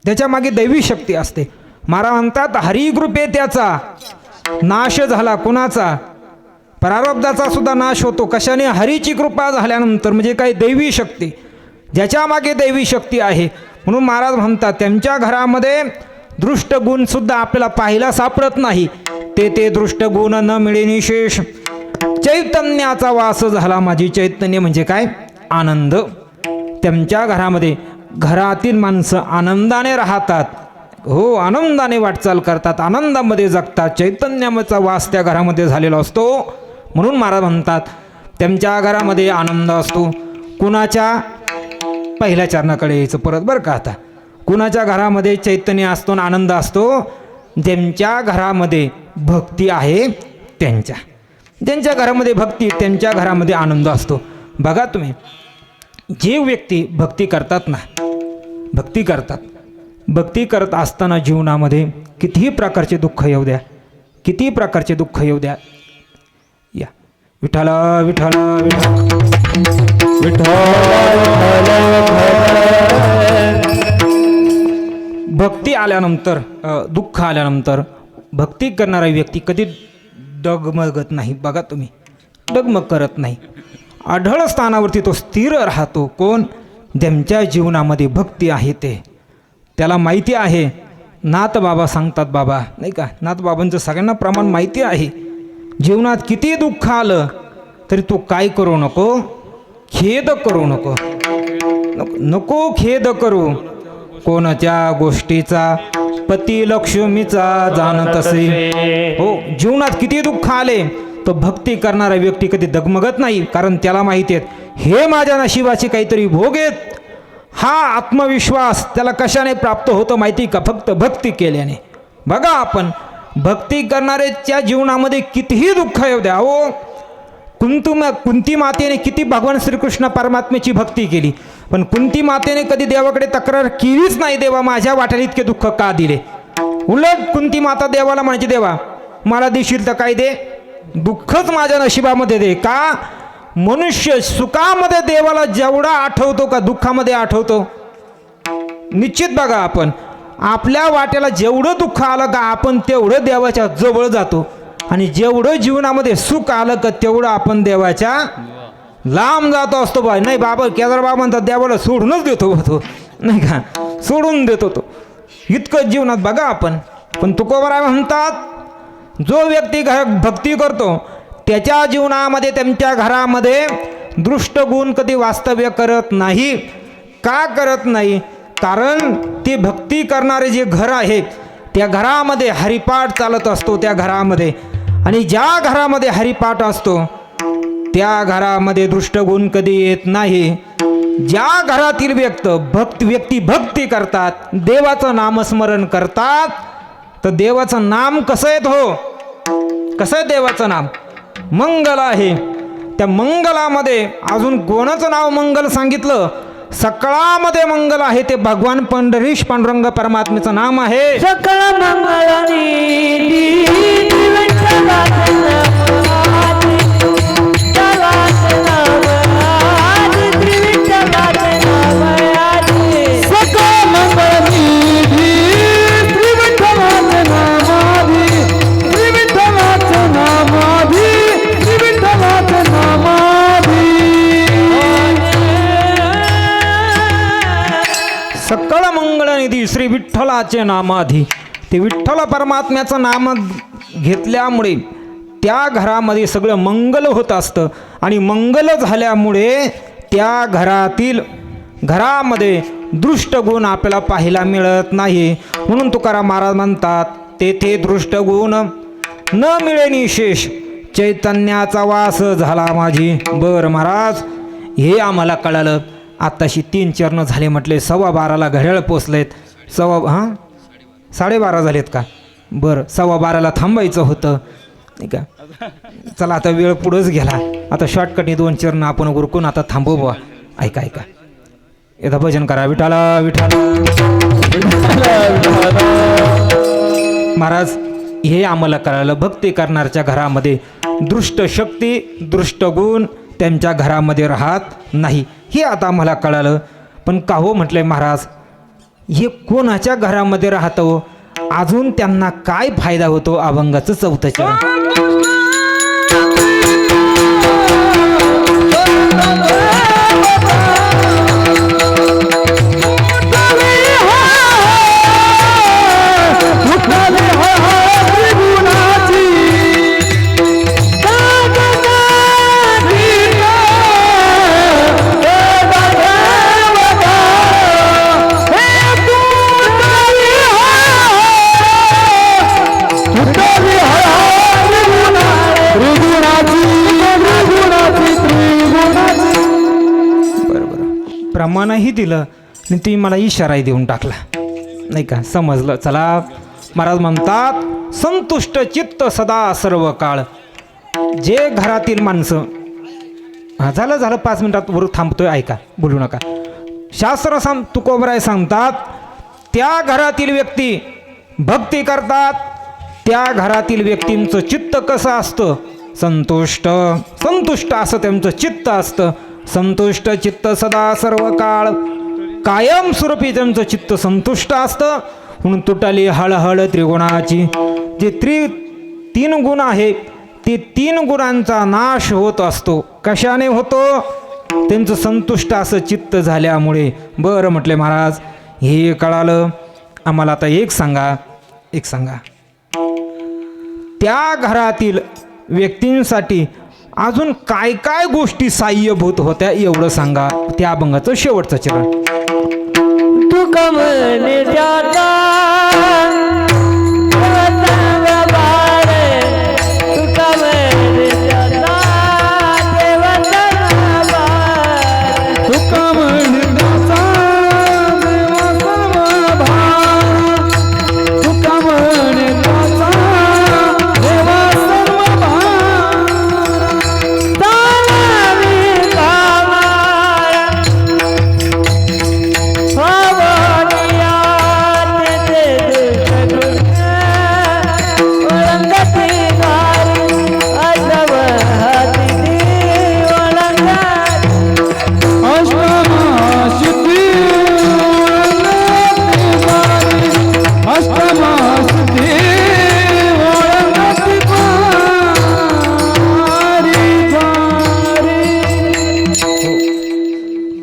त्याच्या मागे दैवी शक्ती असते. महाराज म्हणतात, हरिकृपे त्याचा नाश झाला. कुणाचा? प्रारब्धाचा सुद्धा नाश होतो. कशाने? हरीची कृपा झाल्यानंतर. म्हणजे काय? दैवी शक्ती, ज्याच्या मागे दैवी शक्ती आहे. म्हणून महाराज म्हणतात त्यांच्या घरामध्ये दृष्ट गुण सुद्धा आपल्याला पाहायला सापडत नाही. ते दृष्ट गुण न मिळे निशेष, चैतन्याचा वास झाला माझी. चैतन्य म्हणजे काय? आनंद. त्यांच्या घरामध्ये घरातील माणसं आनंदाने राहतात. हो, आनंदाने वाटचाल करतात, आनंदामध्ये जगतात. चैतन्याचा वास त्या घरामध्ये झालेला असतो. म्हणून महाराज म्हणतात त्यांच्या घरामध्ये आनंद असतो. कुणाच्या? पहिल्या चरणाकडे यायचं परत बरं का. आता कुणाच्या घरामध्ये चैतन्य असतो आणि आनंद असतो? ज्यांच्या घरामध्ये भक्ती आहे त्यांच्या. ज्यांच्या घरामध्ये भक्ती त्यांच्या घरामध्ये आनंद असतो. बघा तुम्ही, जे व्यक्ती भक्ती करतात ना, भक्ती करत असताना जीवनामध्ये कितीही प्रकारचे दुःख येऊ द्या, कितीही प्रकारचे दुःख येऊ द्या, या विठ्ठल विठ्ठल विठ्ठल भक्ती आल्यानंतर, दुःख आल्यानंतर भक्ती करणारा व्यक्ती कधी डगमगत नाही. बघा तुम्ही, डगमग करत नाही. आढळ स्थानावरती तो स्थिर राहतो. कोण? ज्यांच्या जीवनामध्ये भक्ती आहे ते. त्याला माहिती आहे, नाथ बाबा सांगतात बाबा नाही का, नाथ बाबांचं सगळ्यांना प्रमाण माहिती आहे. जीवनात किती दुःख आलं तरी तू काय करू नको, खेद करू नको, नको खेद करू. कोणाच्या गोष्टीचा पती लक्ष्मीचा जाणत असे. हो, जीवनात किती दुःख आले तो भक्ती करणारा व्यक्ती कधी दगमगत नाही, कारण त्याला माहिती आहे हे माझ्या नशिबाचे काहीतरी भोग आहेत. हा आत्मविश्वास त्याला कशाने प्राप्त होतो माहिती का? फक्त भक्ती केल्याने. बघा आपण, भक्ती करणाऱ्याच्या जीवनामध्ये कितीही दुःख येऊ द्या. हो, कुंती मातेने किती भगवान श्रीकृष्ण परमात्म्याची भक्ती केली, पण कुंती मातेने कधी देवाकडे तक्रार केलीच नाही, देवा माझ्या वाट्याला इतके दुःख का दिले. उलट कुंती माता देवाला म्हणायची, देवा मला देशील तर काय दे, दुःखच माझ्या नशिबामध्ये दे. का? मनुष्य सुखामध्ये देवाला जेवढा आठवतो का दुःखामध्ये आठवतो? निश्चित बघा, आपण आपल्या वाट्याला जेवढं दुःख आलं का आपण तेवढं देवाच्या जवळ जातो, आणि जेवढं जीवनामध्ये सुख आलं का तेवढं आपण देवाच्या लांब जातो असतो. बा नाही बाबा, केदार बाबा म्हणतात देवाला सोडूनच देतो तो, नाही का, सोडून देतो तो इतकं जीवनात. बघा आपण, पण तुकोबराय म्हणतात जो व्यक्ती भक्ती करतो त्याच्या जीवनामध्ये त्यांच्या घरामध्ये दृष्ट गुण कधी वास्तव्य करत नाही. का करत नाही? कारण ते भक्ती करणारे जे घर आहे त्या घरामध्ये हरिपाठ चालत असतो त्या घरामध्ये, आणि ज्या घरामध्ये हरिपाठ असतो त्या घरामध्ये दृष्टगुण कधी येत नाही. ज्या घरातील व्यक्ती भक्ती करतात, देवाचं नामस्मरण करतात, तर देवाचं नाम कसं येत हो? कसं आहे देवाचं नाम? मंगल आहे. त्या मंगलामध्ये अजून कोणाचं नाव मंगल सांगितलं? सकळामध्ये मंगल आहे, ते भगवान पंढरीश पांडुरंग परमात्म्याचं नाम आहे. सकळ मंगळानी विठ्ठलाचे नाम विठ्ठलाचे नाम विठ्ठलाचे नाम सकळ मंगळानी विठ्ठलाचे नाम विठ्ठलाचे नाम विठ्ठलाचे नाम सकळ मंगळनिधी श्री विठ्ठलाचे नामाधी. ते विठ्ठल परमात्म्याचं नाम घेतल्यामुळे त्या घरामध्ये सगळं मंगल होत असतं, आणि मंगल झाल्यामुळे त्या घरामध्ये दृष्टगुण आपल्याला पाहायला मिळत नाही. म्हणून तुकाराम महाराज म्हणतात, तेथे दृष्टगुण न मिळेनी शेष, चैतन्याचा वास झाला माझी. बरं महाराज, हे आम्हाला कळालं. आत्ताशी 3 चरण झाले म्हटले, 12:15 घड्याळ पोचलेत. 12:30 झालेत का? बरं, 12:15 थांबायचं होतं नाही का? चला आता वेळ पुढंच गेला. आता शॉर्टकटने 2 चरण आपण उरकून आता थांबू बुवा. ऐका येतं भजन करा. विठाला विठाला. महाराज, हे आम्हाला कळालं, भक्ती करणाऱ्याच्या घरामध्ये दृष्ट शक्ती दृष्ट गुण त्यांच्या घरामध्ये राहत नाही, हे आता आम्हाला कळालं. पण का हो म्हटलंय महाराज, हे कोणाच्या घरामध्ये राहतं? अजून त्यांना काय फायदा होतो? अभंगाचं 4थं चरण. प्रमाणही दिलं आणि तुम्ही मला इशाराही देऊन टाकला नाही का? समजलं. चला, महाराज म्हणतात, संतुष्ट चित्त सदा सर्व काळ. जे घरातील माणसं, झालं 5 मिनिटात वर थांबतोय, ऐका, बोलू नका. शास्त्र तुकोबराय सांगतात, त्या घरातील व्यक्ती भक्ती करतात, त्या घरातील व्यक्तींचं चित्त कसं असतं? संतुष्ट असं त्यांचं चित्त असतं. संतुष्ट चित्त सदा सर्व काळ, कायम स्वरूपी त्यांचं चित्त संतुष्ट असतं. म्हणून तुटाली हळहळ त्रिगुणाची. जे 3 गुण आहे, ते 3 गुणांचा नाश होत असतो. कशाने होतो? त्यांचं संतुष्ट असं चित्त झाल्यामुळे. बरं म्हटले महाराज, हे कळालं आम्हाला. आता एक सांगा, त्या घरातील व्यक्तींसाठी अजून काय काय गोष्टी साह्यभूत होत्या एवढं सांगा. त्या अभंगाचं शेवटचं चरण. तुका म्हणे जाता तुका म्हणे जाता तुका म्हणे जाता तुका म्हणे जाता देवा सर्व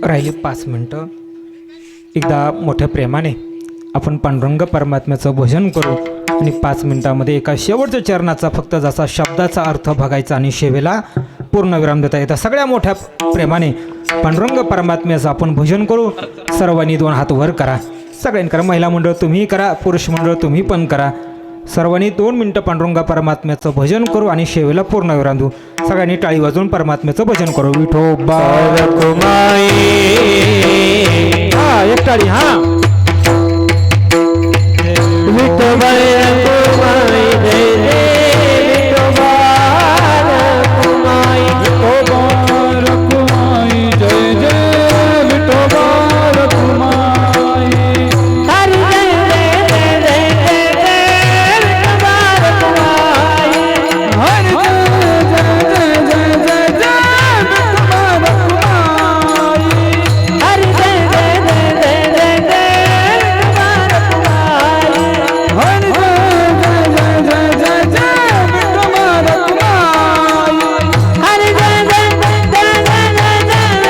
राहिले 5 मिनटं. एकदा मोठ्या प्रेमाने आपण पांडुरंग परमात्म्याचं भजन करू आणि 5 मिनटामध्ये एका शेवटच्या चरणाचा फक्त जसा शब्दाचा अर्थ बघायचा आणि शेवेला पूर्ण विराम देता येतात. सगळ्या मोठ्या प्रेमाने पांडुरंग परमात्म्याचं आपण भजन करू. सर्वांनी 2 हात वर करा. सगळ्यांनी करा. महिला मंडळ तुम्ही करा, पुरुष मंडळ तुम्ही पण करा. सर्वांनी 2 मिनिटं पांडुरंग परमात्म्याचं भजन करू आणि शेवेला पूर्ण विरांधू. सगळ्यांनी टाळी वाजवून परमात्म्याचं भजन करू. विठोबा रखुमाई हा एक टाळी. हा विठोबा रखुमाई जय जय विठोबा रखुमाई विठोबा रखुमाई जय जय विठोबा रखुमाई हरि जय जय जय जय जय विठोबा रखुमाई हरि जय जय जय जय जय विठोबा रखुमाई हरि जय जय जय जय जय जय विठोबा रखुमाई हरि जय जय जय जय जय जय विठोबा रखुमाई हरि जय जय जय जय जय जय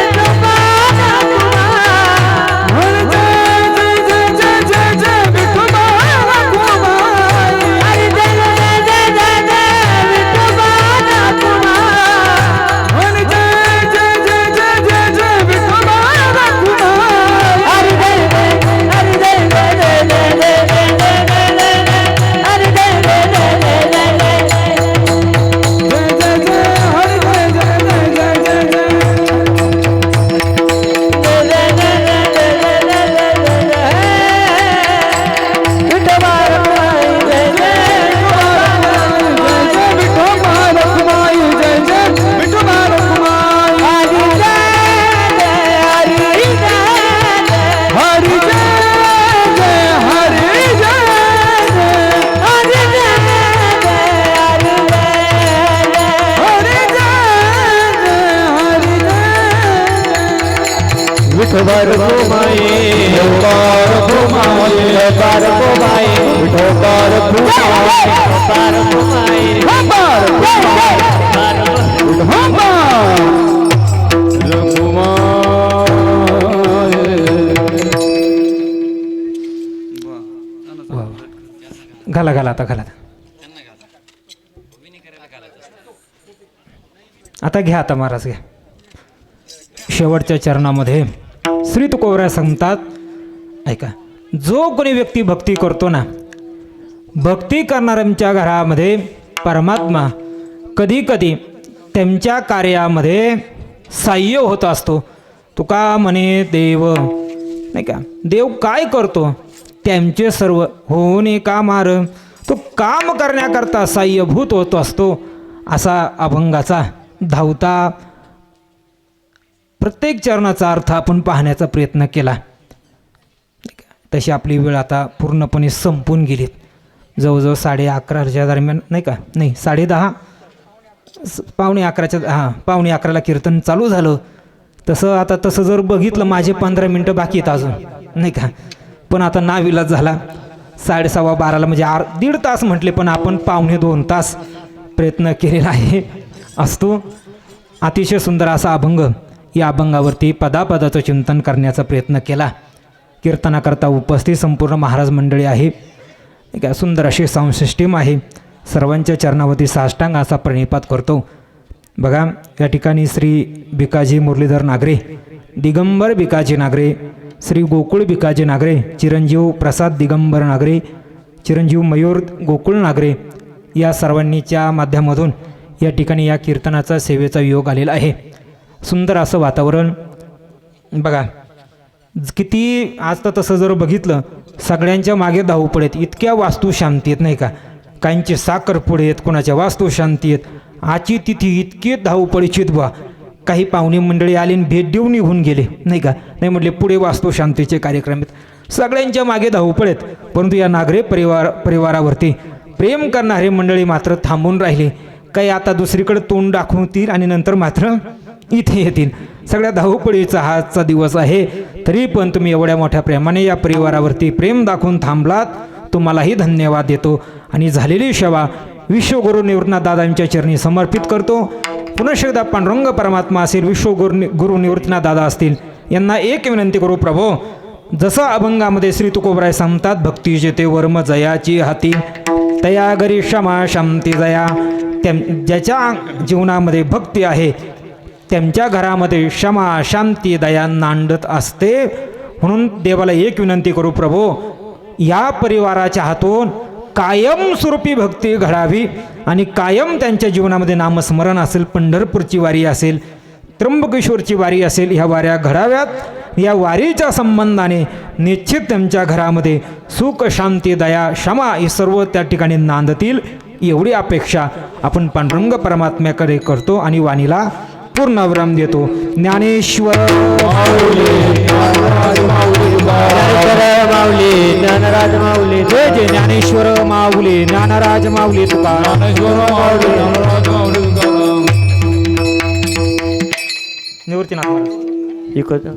विठोबा रखुमाई हरि जय जय जय जय जय जय विठोबा रखुमाई हरि जय जय जय जय जय विठोबा रखुमाई हरि जय जय जय जय जय जय विठोबा रखुमाई हरि जय जय हरि जय जय जय जय जय जय जय जय हरि जय जय जय जय जय जय जय जय जय हरि जय जय जय जय जय जय जय जय विठोबा रखुमाई जय जय विठोबा रखुमाई हरि जय जय हरि जय हरि जय हरि जय विठोबा रखुमाई विठोबा रखुमाई विठोबा रखुमाई विठोबा रखुमाई विठोबा रखुमाई घाला घाला आता घाला. आता घ्या. आता महाराज घ्या. शेवटच्या चरणामध्ये श्री तुकोबराय सांगतात, ऐका, जो कोणी व्यक्ती भक्ती करतो ना, भक्ती करणाऱ्यांच्या घरामध्ये परमात्मा कधी कधी त्यांच्या कार्यामध्ये साह्य होत असतो. तुका म्हणे देव, नाही का, देव काय करतो, त्यांचे सर्व होणे कामार तो काम करण्याकरता साह्यभूत होत असतो. असा अभंगाचा धावता प्रत्येक चरणाचा अर्थ आपण पाहण्याचा प्रयत्न केला. तशी आपली वेळ आता पूर्णपणे संपून गेली. जवळजवळ 11:30च्या दरम्यान, नाही का, नाही 10:30, 11:15, हां 11:15ला कीर्तन चालू झालं. तसं जर बघितलं माझे 15 मिनटं बाकी आहेत अजून, नाही का, पण आता नाविलाज झाला. 11:15 म्हणजे 1.5 तास म्हटले, पण आपण 1.25 तास प्रयत्न केलेला आहे असतो. अतिशय सुंदर असा अभंग. या अभंगावरती पदापदाचं चिंतन करण्याचा प्रयत्न केला. कीर्तनाकरता उपस्थित संपूर्ण महाराज मंडळी आहे. एक सुंदर अशी साऊंड सिस्टीम आहे. सर्वांच्या चरणावरती साष्टांग असा प्रणिपात करतो. बघा, या ठिकाणी श्री भिकाजी मुरलीधर नागरे, दिगंबर भिकाजी नागरे, श्री गोकुळ भिकाजी नागरे, चिरंजीव प्रसाद दिगंबर नागरे, चिरंजीव मयूर गोकुळ नागरे, या सर्वांनीच्या माध्यमातून या ठिकाणी या कीर्तनाचा सेवेचा योग आलेला आहे. सुंदर असं वातावरण बघा. किती आज तर तसं जर बघितलं, सगळ्यांच्या मागे धावपळ आहेत. इतक्या वास्तू शांती आहेत, नाही का, काहींचे साखरपुडे आहेत, कोणाच्या वास्तू शांती आहेत. आजची तिथी इतकी धावपळीची बा. काही पाहुणे मंडळी आले आणि भेट देऊन निघून गेले, नाही का, नाही म्हटले पुढे वास्तू शांतीचे कार्यक्रम आहेत. सगळ्यांच्या मागे धावपळ आहेत. परंतु या नागरे परिवारावरती प्रेम करणारे मंडळी मात्र थांबून राहिले. काही आता दुसरीकडे तोंड दाखवतील आणि नंतर मात्र इथे येतील. सगळ्या धावपळीचा हा आजचा दिवस आहे. तरी पण तुम्ही एवढ्या मोठ्या प्रेमाने या परिवारावरती प्रेम दाखवून थांबलात, तुम्हालाही धन्यवाद देतो. आणि झालेली सेवा विश्वगुरु निवृत्तनाथ दादांच्या चरणी समर्पित करतो. पुनश्च एकदा पांडुरंग परमात्मा असेल, विश्वगुरु निवृत्तनाथ दादा असतील, यांना एक विनंती करू. प्रभो, जसं अभंगामध्ये श्री तुकोबराय सांगतात, भक्ती जेते वर्म जयाची हाती, तया घरी क्षमा शांती जया. ज्याच्या जीवनामध्ये भक्ती आहे त्यांच्या घरामध्ये क्षमा शांती दया नांदत असते. म्हणून देवाला एक विनंती करू, प्रभो या परिवाराच्या हातून कायमस्वरूपी भक्ती घडावी आणि कायम त्यांच्या जीवनामध्ये नामस्मरण असेल, पंढरपूरची वारी असेल, त्र्यंबकेश्वरची वारी असेल, ह्या वाऱ्या घडाव्यात. या वारीच्या संबंधाने निश्चित त्यांच्या घरामध्ये सुख शांती दया क्षमा हे सर्व त्या ठिकाणी नांदतील, एवढी अपेक्षा आपण पांडुरंग परमात्म्याकडे करतो आणि वाणीला पूर्ण विराम देतो. ज्ञानेश्वर माऊली ज्ञानराज माऊली जय जय ज्ञानेश्वर माऊली ज्ञानराज माऊली तुकाराम. निवृत्तीनाथ महाराज इकडं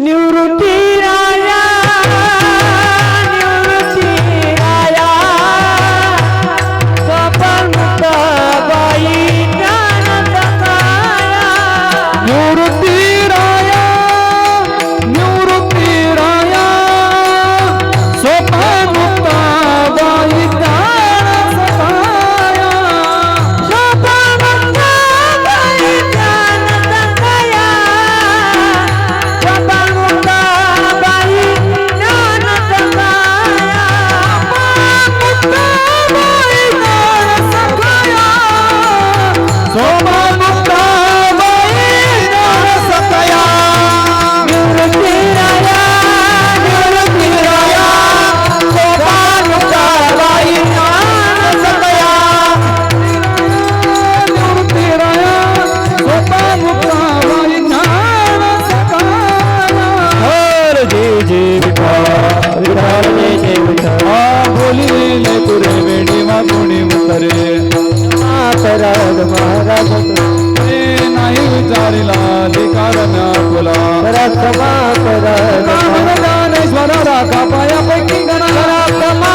निवृत्ती राया निवृत्ती राया स्वपंत बाई ज्ञानदकाया निवृत्ती राया निवृत्ती राया सोपामुक्ता बाई ज्ञान सखाया स्वपंत बाई ज्ञानदकाया स्वपंत बाई ज्ञानदकाया सोपामुक्ता बाई ज्ञान सखाया निवृत्ती राया निवृत्ती राया स्वपंत बाई ज्ञानदकाया निवृत्ती राया सोपामुक्ता बाई ज्ञान सखाया हर जय जय विठ्ठल विठाल जय जय विठ्ठल बोलिले पुरे वेणी मागुणी मुखरे महाराज महाराज हे नाही विचारिला अधिकार म्यापुला क्षमा ज्ञानेश्वर राखा पायापैकी गणा क्षमा